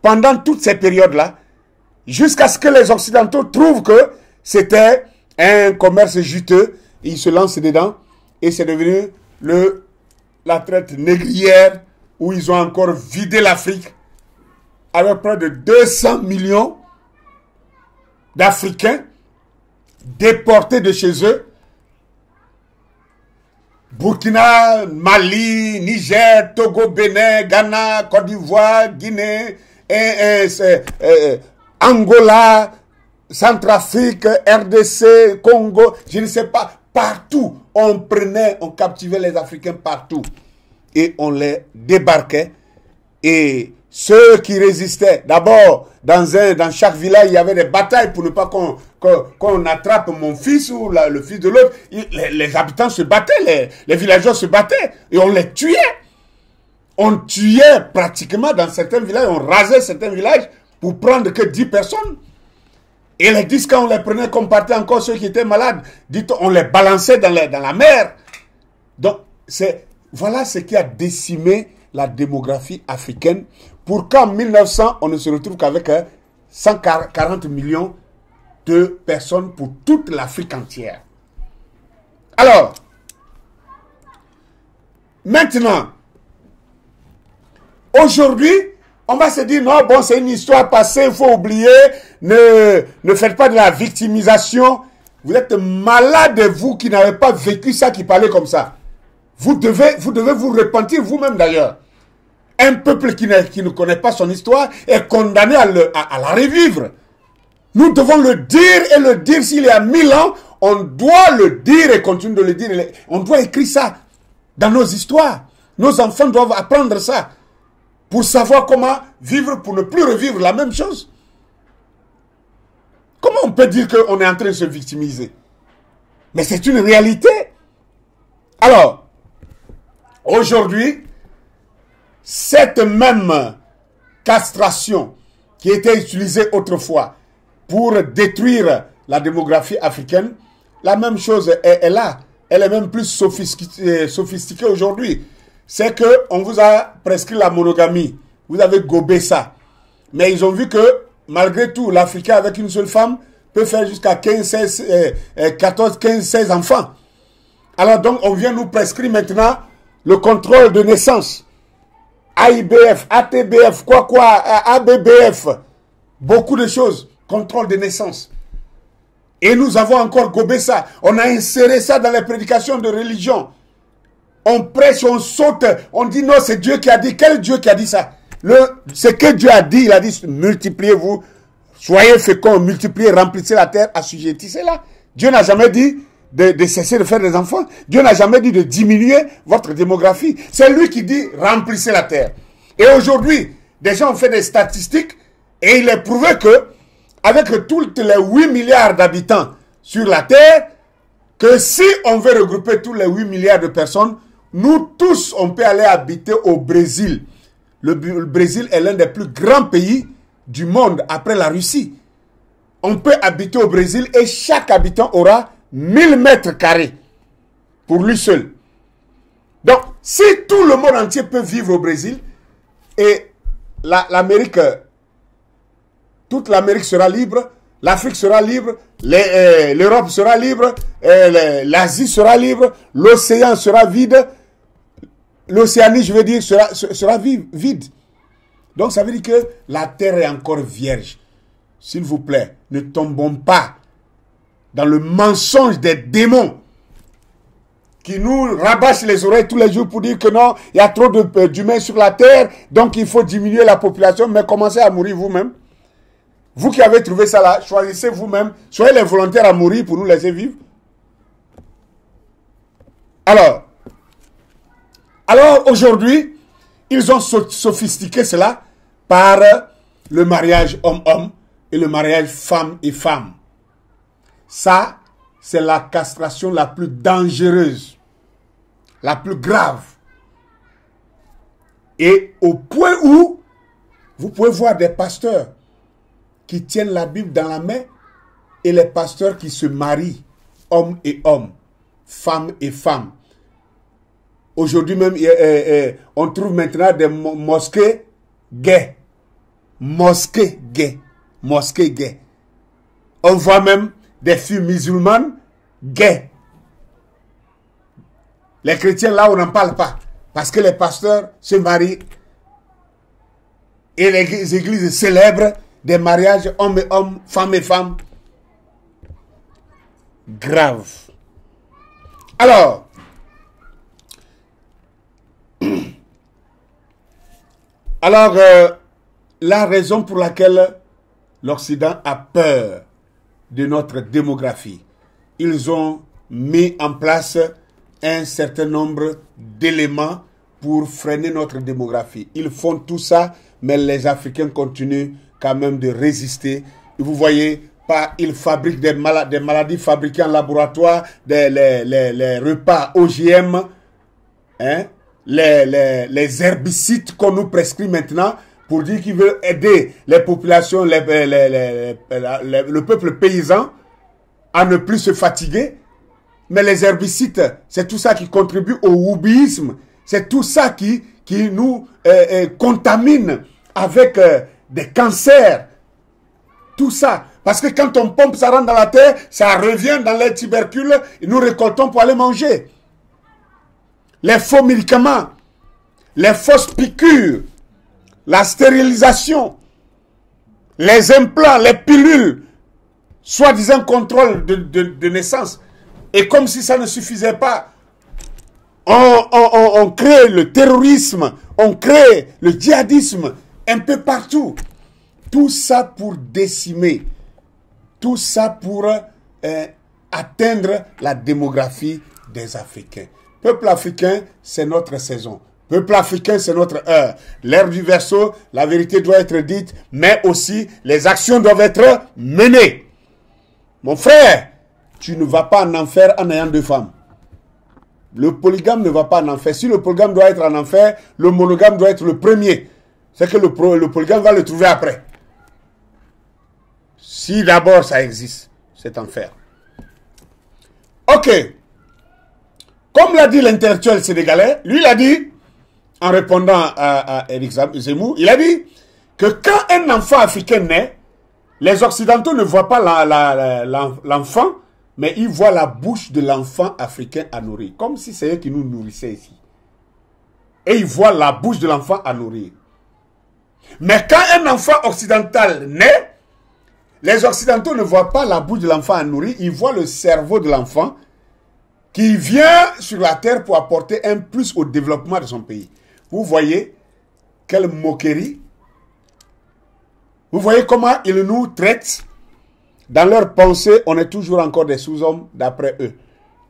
pendant toutes ces périodes-là, jusqu'à ce que les Occidentaux trouvent que c'était un commerce juteux, ils se lancent dedans, et c'est devenu la traite négrière, où ils ont encore vidé l'Afrique, avec près de 200 millions d'Africains déportés de chez eux. Burkina, Mali, Niger, Togo, Bénin, Ghana, Côte d'Ivoire, Guinée, Angola, Centrafrique, RDC, Congo, je ne sais pas, partout, on captivait les Africains partout. Et on les débarquait. Et ceux qui résistaient, d'abord, dans chaque village, il y avait des batailles pour ne pas qu'on attrape mon fils ou le fils de l'autre. Les habitants se battaient, les villageois se battaient et on les tuait. On tuait pratiquement dans certains villages, on rasait certains villages pour prendre que 10 personnes. Et les 10, quand on les prenait, qu'on partait encore ceux qui étaient malades, on les balançait dans la mer. Donc, voilà ce qui a décimé la démographie africaine pour qu'en 1900, on ne se retrouve qu'avec 140 millions de personnes pour toute l'Afrique entière. Alors, maintenant, aujourd'hui, on va se dire, non, bon, c'est une histoire passée, il faut oublier, ne faites pas de la victimisation. Vous êtes malade, vous qui n'avez pas vécu ça, qui parlez comme ça. Vous devez vous repentir vous-même d'ailleurs. Un peuple qui ne connaît pas son histoire est condamné à la revivre. Nous devons le dire et le dire s'il y a 1000 ans, on doit le dire et continuer de le dire. On doit écrire ça dans nos histoires. Nos enfants doivent apprendre ça pour savoir comment vivre, pour ne plus revivre la même chose. Comment on peut dire qu'on est en train de se victimiser? Mais c'est une réalité. Alors, aujourd'hui, cette même castration qui était utilisée autrefois pour détruire la démographie africaine, la même chose est là. elle est même plus sophistiquée aujourd'hui. C'est qu'on vous a prescrit la monogamie. Vous avez gobé ça. Mais ils ont vu que, malgré tout, l'Africain avec une seule femme peut faire jusqu'à 14, 15, 16 enfants. Alors donc, on vient nous prescrire maintenant le contrôle de naissance. AIBF, ATBF, ABBF. Beaucoup de choses. Contrôle de naissance. Et nous avons encore gobé ça. On a inséré ça dans les prédications de religion. On prêche, on saute, on dit non, c'est Dieu qui a dit. Quel Dieu qui a dit ça? Ce que Dieu a dit, il a dit multipliez-vous, soyez féconds, multipliez, remplissez la terre, assujettissez-la. Dieu n'a jamais dit de cesser de faire des enfants. Dieu n'a jamais dit de diminuer votre démographie. C'est lui qui dit remplissez la terre. Et aujourd'hui, des gens ont fait des statistiques et il est prouvé que avec tous les 8 milliards d'habitants sur la terre, que si on veut regrouper tous les 8 milliards de personnes, nous tous, on peut aller habiter au Brésil. Le Brésil est l'un des plus grands pays du monde après la Russie. On peut habiter au Brésil et chaque habitant aura 1000 mètres carrés pour lui seul. Donc, si tout le monde entier peut vivre au Brésil et l'Amérique, toute l'Amérique sera libre, l'Afrique sera libre, l'Europe sera libre, l'Asie sera libre, l'océan sera vide, l'Océanie, je veux dire, sera vide. Donc, ça veut dire que la terre est encore vierge. S'il vous plaît, ne tombons pas dans le mensonge des démons qui nous rabâchent les oreilles tous les jours pour dire que non, il y a trop d'humains sur la terre, donc il faut diminuer la population, mais commencez à mourir vous-même. Vous qui avez trouvé ça là, choisissez vous-même, soyez les volontaires à mourir pour nous laisser vivre. Alors aujourd'hui, ils ont sophistiqué cela par le mariage homme-homme et le mariage femme et femme. Ça, c'est la castration la plus dangereuse, la plus grave. Et au point où vous pouvez voir des pasteurs qui tiennent la Bible dans la main et les pasteurs qui se marient, homme et homme, femme et femme. Aujourd'hui même, on trouve maintenant des mosquées gays. Mosquées gays. Mosquées gays. On voit même des filles musulmanes gays. Les chrétiens, là, on n'en parle pas. Parce que les pasteurs se marient et les églises célèbrent des mariages hommes et hommes, femmes et femmes. Grave. Alors, la raison pour laquelle l'Occident a peur de notre démographie, ils ont mis en place un certain nombre d'éléments pour freiner notre démographie. Ils font tout ça, mais les Africains continuent quand même de résister. Vous voyez, ils fabriquent des maladies fabriquées en laboratoire, les repas OGM, hein, les herbicides qu'on nous prescrit maintenant pour dire qu'ils veulent aider les populations, le peuple paysan à ne plus se fatiguer. Mais les herbicides, c'est tout ça qui contribue au wokisme. C'est tout ça qui nous contamine avec des cancers. Tout ça. Parce que quand on pompe, ça rentre dans la terre, ça revient dans les tubercules et nous récoltons pour aller manger. Les faux médicaments, les fausses piqûres, la stérilisation, les implants, les pilules, soi-disant contrôle de naissance. Et comme si ça ne suffisait pas, on crée le terrorisme, on crée le djihadisme un peu partout. Tout ça pour décimer, tout ça pour atteindre la démographie des Africains. Peuple africain, c'est notre saison. Peuple africain, c'est notre heure. L'ère du Verseau, la vérité doit être dite, mais aussi les actions doivent être menées. Mon frère, tu ne vas pas en enfer en ayant deux femmes. Le polygame ne va pas en enfer. Si le polygame doit être en enfer, le monogame doit être le premier. C'est que le polygame va le trouver après. Si d'abord ça existe, cet enfer. Ok. Comme l'a dit l'intellectuel sénégalais, lui il a dit, en répondant à Éric Zemmour, il a dit que quand un enfant africain naît, les Occidentaux ne voient pas l'enfant, mais ils voient la bouche de l'enfant africain à nourrir. Comme si c'est eux qui nous nourrissaient ici. Et ils voient la bouche de l'enfant à nourrir. Mais quand un enfant occidental naît, les Occidentaux ne voient pas la bouche de l'enfant à nourrir, ils voient le cerveau de l'enfant qui vient sur la terre pour apporter un plus au développement de son pays. Vous voyez quelle moquerie. Vous voyez comment ils nous traitent. Dans leur pensée, on est toujours encore des sous-hommes d'après eux.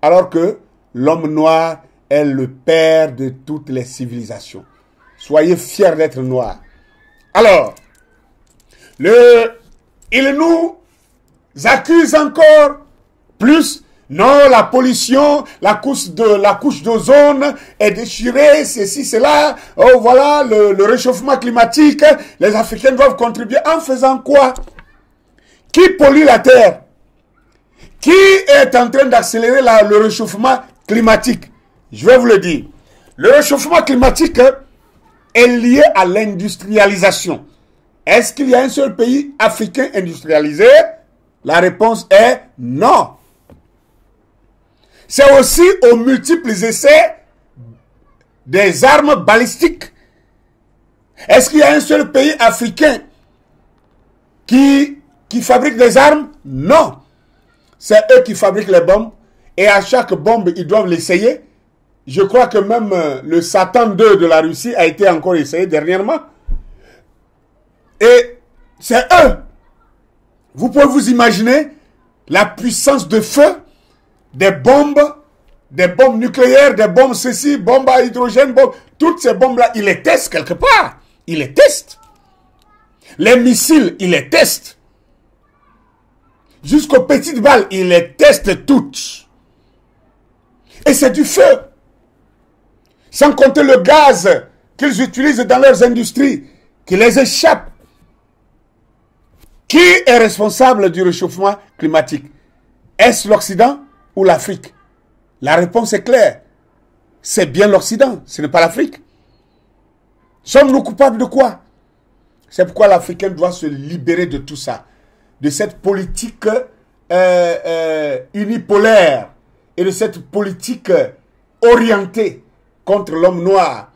Alors que l'homme noir est le père de toutes les civilisations. Soyez fiers d'être noirs. Alors, ils nous accusent encore plus. Non, la pollution, la couche d'ozone est déchirée, ceci, cela. Oh, voilà, le réchauffement climatique. Les Africains doivent contribuer. En faisant quoi? Qui pollue la terre? Qui est en train d'accélérer le réchauffement climatique? Je vais vous le dire. Le réchauffement climatique est lié à l'industrialisation. Est-ce qu'il y a un seul pays africain industrialisé? La réponse est non. C'est aussi aux multiples essais des armes balistiques. Est-ce qu'il y a un seul pays africain qui fabrique des armes? Non. C'est eux qui fabriquent les bombes. Et à chaque bombe, ils doivent l'essayer. Je crois que même le Satan 2 de la Russie a été encore essayé dernièrement. Et c'est eux. Vous pouvez vous imaginer la puissance de feu des bombes nucléaires, des bombes ceci, bombes à hydrogène, toutes ces bombes-là, ils les testent quelque part. Ils les testent. Les missiles, ils les testent. Jusqu'aux petites balles, ils les testent toutes. Et c'est du feu. Sans compter le gaz qu'ils utilisent dans leurs industries, qui les échappe. Qui est responsable du réchauffement climatique? Est-ce l'Occident ou l'Afrique? La réponse est claire. C'est bien l'Occident, ce n'est pas l'Afrique. Sommes-nous coupables de quoi? C'est pourquoi l'Africain doit se libérer de tout ça. De cette politique unipolaire et de cette politique orientée contre l'homme noir.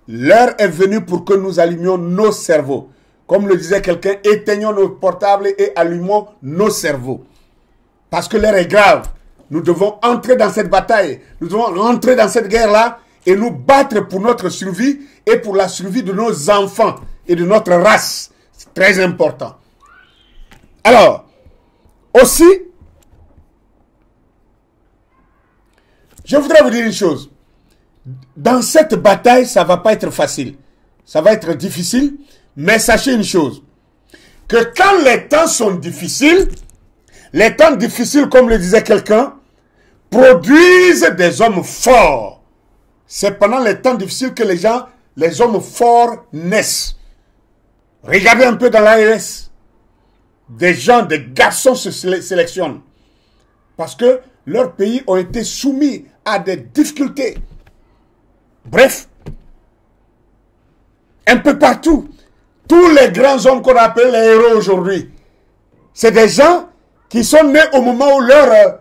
L'heure est venue pour que nous allumions nos cerveaux. Comme le disait quelqu'un, éteignons nos portables et allumons nos cerveaux. Parce que l'heure est grave. Nous devons entrer dans cette bataille. Nous devons rentrer dans cette guerre-là et nous battre pour notre survie et pour la survie de nos enfants et de notre race. C'est très important. Alors, aussi, je voudrais vous dire une chose. Dans cette bataille, ça ne va pas être facile. Ça va être difficile. Mais sachez une chose, que quand les temps sont difficiles, comme le disait quelqu'un, produisent des hommes forts. C'est pendant les temps difficiles que les hommes forts naissent. Regardez un peu dans l'ARS. Des garçons se sélectionnent. Parce que leurs pays ont été soumis à des difficultés. Bref, un peu partout. Tous les grands hommes qu'on appelle les héros aujourd'hui, c'est des gens qui sont nés au moment où leur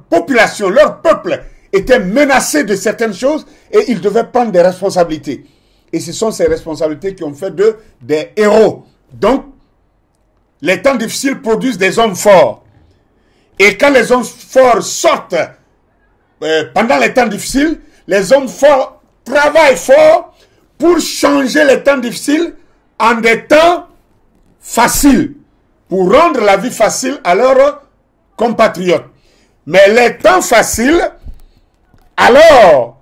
population, leur peuple était menacé de certaines choses et ils devaient prendre des responsabilités. Et ce sont ces responsabilités qui ont fait d'eux des héros. Donc, les temps difficiles produisent des hommes forts. Et quand les hommes forts sortent pendant les temps difficiles, les hommes forts travaillent fort pour changer les temps difficiles en des temps faciles, pour rendre la vie facile à leurs compatriotes. Mais les temps faciles, alors,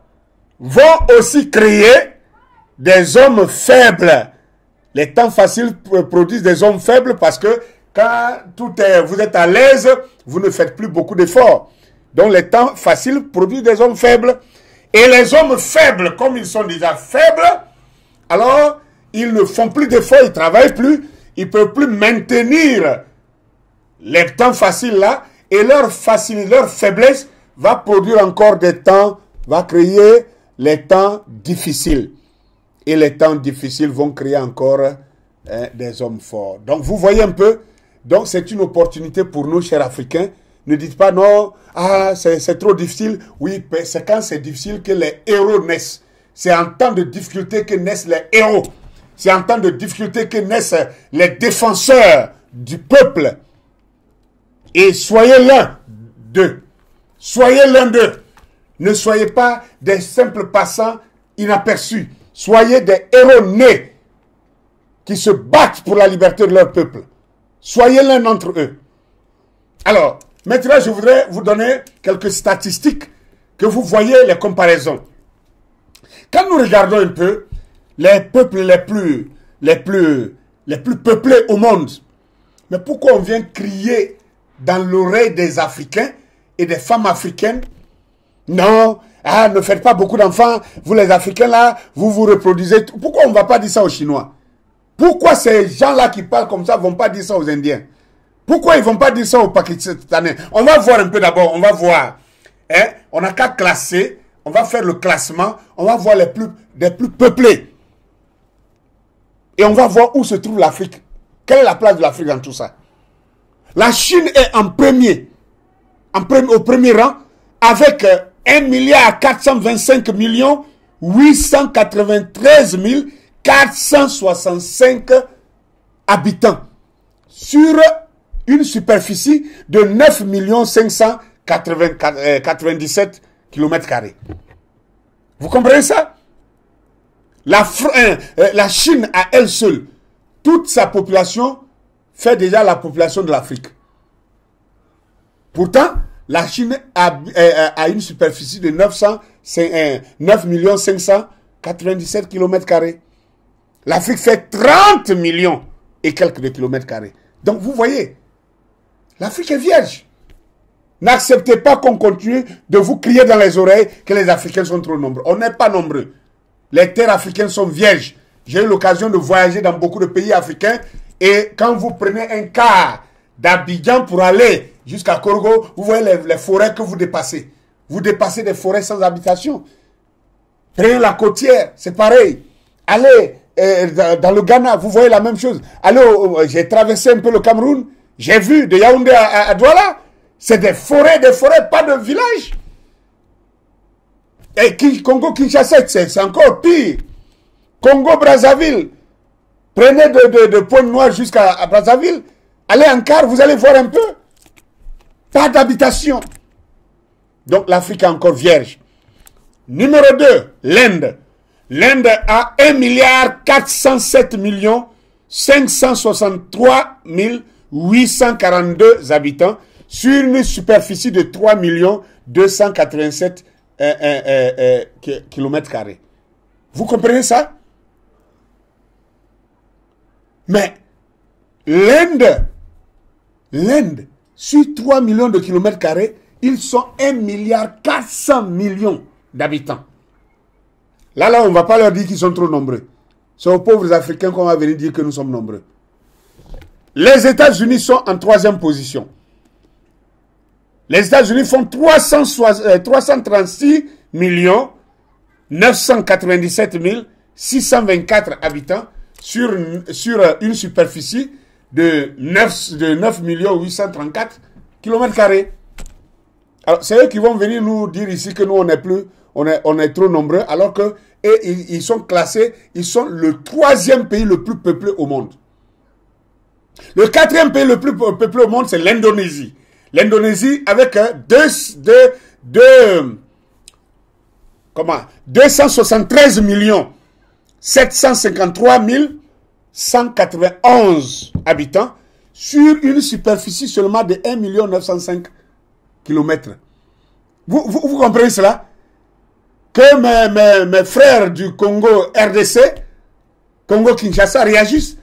vont aussi créer des hommes faibles. Les temps faciles produisent des hommes faibles parce que quand vous êtes à l'aise, vous ne faites plus beaucoup d'efforts. Donc les temps faciles produisent des hommes faibles. Et les hommes faibles, comme ils sont déjà faibles, alors ils ne font plus d'efforts, ils ne travaillent plus, ils ne peuvent plus maintenir les temps faciles là, et leur faiblesse va produire encore des temps, va créer les temps difficiles. Et les temps difficiles vont créer encore des hommes forts. Donc vous voyez un peu, donc c'est une opportunité pour nous, chers Africains. Ne dites pas non, ah c'est trop difficile. Oui, c'est quand c'est difficile que les héros naissent. C'est en temps de difficulté que naissent les héros. C'est en temps de difficulté que naissent les défenseurs du peuple. Et soyez l'un d'eux. Soyez l'un d'eux. Ne soyez pas des simples passants inaperçus. Soyez des héros nés qui se battent pour la liberté de leur peuple. Soyez l'un d'entre eux. Alors, maintenant, je voudrais vous donner quelques statistiques que vous voyez les comparaisons. Quand nous regardons un peu les peuples les plus peuplés au monde, mais pourquoi on vient crier dans l'oreille des Africains et des femmes africaines? Non, ah, ne faites pas beaucoup d'enfants, vous les Africains là, vous vous reproduisez. Pourquoi on ne va pas dire ça aux Chinois? Pourquoi ces gens-là qui parlent comme ça ne vont pas dire ça aux Indiens? Pourquoi ils ne vont pas dire ça aux Pakistanais? On va voir un peu d'abord, on va voir. Hein? On n'a qu'à classer, on va faire le classement, on va voir les plus peuplés. Et on va voir où se trouve l'Afrique. Quelle est la place de l'Afrique dans tout ça? La Chine est en premier, au premier rang, avec 1,895,893,465 habitants sur une superficie de 9,597 km². Vous comprenez ça? La Chine à elle seule, toute sa population fait déjà la population de l'Afrique. Pourtant, la Chine a une superficie de 9,597 km². L'Afrique fait 30 millions et quelques de km². Donc vous voyez, l'Afrique est vierge. N'acceptez pas qu'on continue de vous crier dans les oreilles que les Africains sont trop nombreux. On n'est pas nombreux. Les terres africaines sont vierges. J'ai eu l'occasion de voyager dans beaucoup de pays africains et quand vous prenez un car d'Abidjan pour aller jusqu'à Korgo, vous voyez les forêts que vous dépassez. Vous dépassez des forêts sans habitation. Prenez la côtière, c'est pareil. Allez dans le Ghana, vous voyez la même chose. Allez, j'ai traversé un peu le Cameroun, j'ai vu de Yaoundé à Douala, c'est des forêts, pas de villages. Et Congo-Kinshasa, c'est encore pire. Congo-Brazzaville, prenez de Pointe-Noire jusqu'à Brazzaville, allez en car, vous allez voir un peu. Pas d'habitation. Donc l'Afrique est encore vierge. Numéro 2, l'Inde. L'Inde a 1,467,563,842 habitants sur une superficie de 3,287 km². Vous comprenez ça? Mais l'Inde, sur 3 millions de km², ils sont 1,4 milliard d'habitants. Là, on ne va pas leur dire qu'ils sont trop nombreux. C'est aux pauvres Africains qu'on va venir dire que nous sommes nombreux. Les États-Unis sont en 3e position. Les États-Unis font 336 997 624 habitants sur une superficie de 9 834 km². Alors, c'est eux qui vont venir nous dire ici que nous, on est trop nombreux, alors que ils sont classés, ils sont le 3e pays le plus peuplé au monde. Le 4e pays le plus peuplé au monde, c'est l'Indonésie. L'Indonésie avec 273 753 191 habitants sur une superficie seulement de 1 905 km. Vous comprenez cela? Que mes frères du Congo RDC, Congo-Kinshasa réagissent.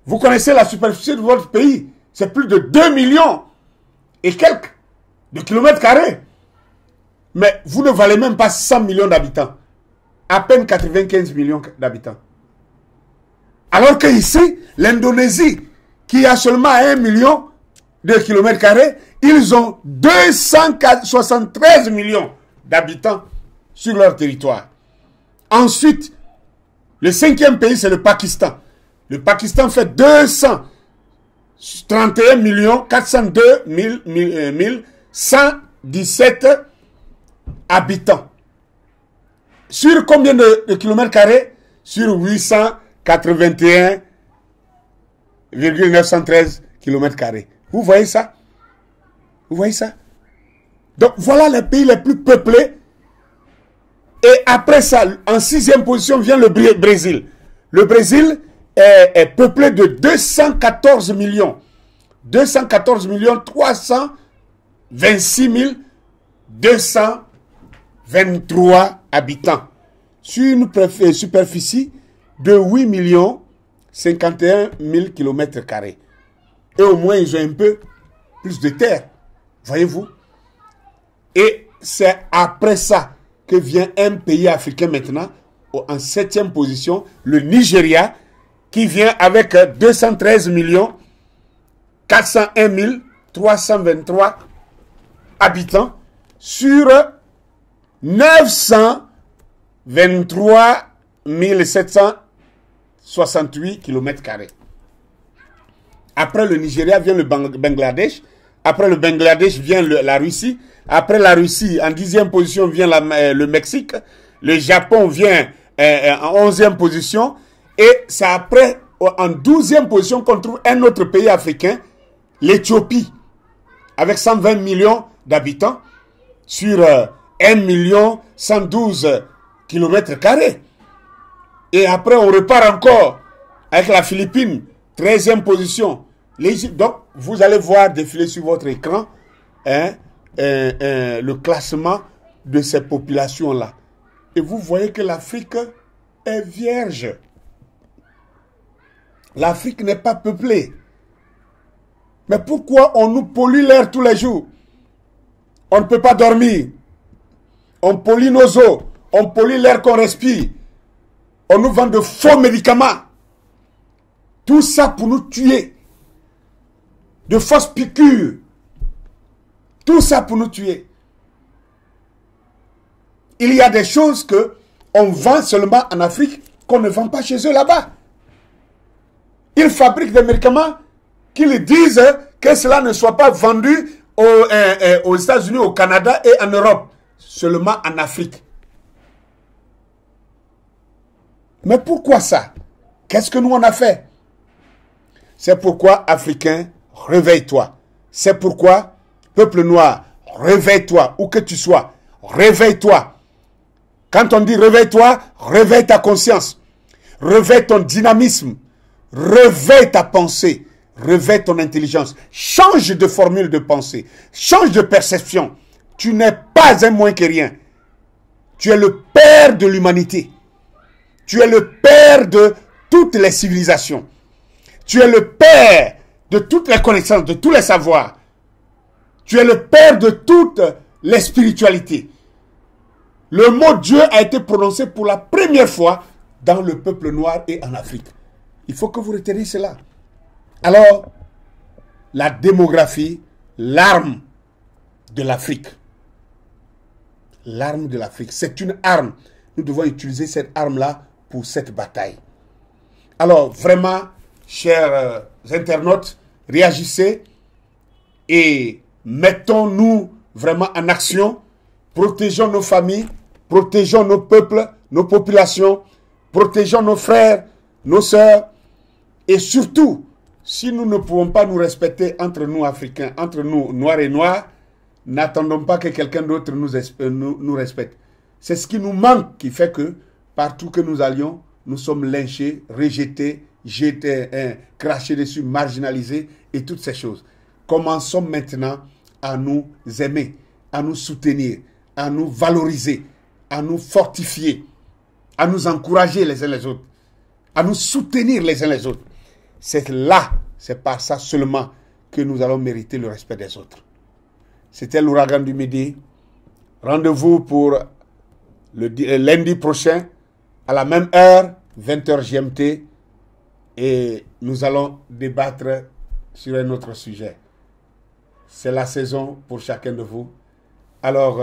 Vous connaissez la superficie de votre pays. C'est plus de 2 millions et quelques de km². Mais vous ne valez même pas 100 millions d'habitants. À peine 95 millions d'habitants. Alors que ici, l'Indonésie, qui a seulement 1 million, de kilomètres carrés, ils ont 273 millions d'habitants sur leur territoire. Ensuite, le cinquième pays, c'est le Pakistan. Le Pakistan fait 231 millions 402 117 habitants. Sur combien de kilomètres carrés? Sur 881,913 kilomètres carrés. Vous voyez ça? Vous voyez ça? Donc voilà les pays les plus peuplés. Et après ça, en sixième position vient le Brésil. Le Brésil est peuplé de 214 millions. 214 millions 326 223 habitants. Sur une superficie de 8 millions 51 000 kilomètres carrés. Et au moins, ils ont un peu plus de terre. Voyez-vous? Et c'est après ça que vient un pays africain maintenant, en septième position, le Nigeria, qui vient avec 213 millions 401 323 habitants sur 923 768 kilomètres carrés. Après le Nigeria vient le Bangladesh. Après le Bangladesh vient la Russie. Après la Russie, en 10e position vient le Mexique. Le Japon vient en 11e position. Et c'est après, en 12e position, qu'on trouve un autre pays africain, l'Éthiopie, avec 120 millions d'habitants sur 1 112 kilomètres carrés. Et après, on repart encore avec la Philippine, 13e position. Donc, vous allez voir défiler sur votre écran le classement de ces populations-là. Et vous voyez que l'Afrique est vierge. L'Afrique n'est pas peuplée. Mais pourquoi on nous pollue l'air tous les jours? On ne peut pas dormir. On pollue nos eaux. On pollue l'air qu'on respire. On nous vend de faux médicaments. Tout ça pour nous tuer. De fausses piqûres. Tout ça pour nous tuer. Il y a des choses que on vend seulement en Afrique qu'on ne vend pas chez eux là-bas. Ils fabriquent des médicaments qu'ils disent que cela ne soit pas vendu aux États-Unis, au Canada et en Europe. Seulement en Afrique. Mais pourquoi ça? Qu'est-ce que nous on a fait? C'est pourquoi, Africain, réveille-toi. C'est pourquoi, peuple noir, réveille-toi, où que tu sois. Réveille-toi. Quand on dit réveille-toi, réveille ta conscience. Réveille ton dynamisme. Réveille ta pensée. Réveille ton intelligence. Change de formule de pensée. Change de perception. Tu n'es pas un moins que rien. Tu es le père de l'humanité. Tu es le père de toutes les civilisations. Tu es le père de toutes les connaissances, de tous les savoirs. Tu es le père de toutes les spiritualités. Le mot Dieu a été prononcé pour la première fois dans le peuple noir et en Afrique. Il faut que vous reteniez cela. Alors, la démographie, l'arme de l'Afrique. L'arme de l'Afrique, c'est une arme. Nous devons utiliser cette arme-là pour cette bataille. Alors, vraiment, chers internautes, réagissez et mettons-nous vraiment en action. Protégeons nos familles, protégeons nos peuples, nos populations, protégeons nos frères, nos sœurs. Et surtout, si nous ne pouvons pas nous respecter entre nous Africains, entre nous Noirs et Noirs, n'attendons pas que quelqu'un d'autre nous respecte. C'est ce qui nous manque qui fait que partout que nous allions, nous sommes lynchés, rejetés, jetés, crachés dessus, marginalisés et toutes ces choses. Commençons maintenant à nous aimer, à nous soutenir, à nous valoriser, à nous fortifier, à nous encourager les uns les autres, à nous soutenir les uns les autres. C'est là, c'est par ça seulement que nous allons mériter le respect des autres. C'était l'Ouragan du Midi. Rendez-vous pour le lundi prochain à la même heure, 20h GMT, et nous allons débattre sur un autre sujet. c'est la saison pour chacun de vous. Alors,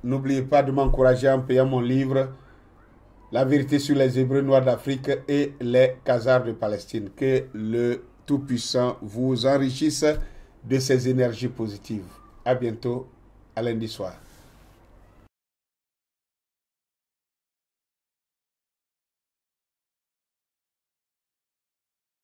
n'oubliez pas de m'encourager en payant mon livre La vérité sur les Hébreux noirs d'Afrique et les Khazars de Palestine. Que le Tout-Puissant vous enrichisse de ses énergies positives. À bientôt, à lundi soir.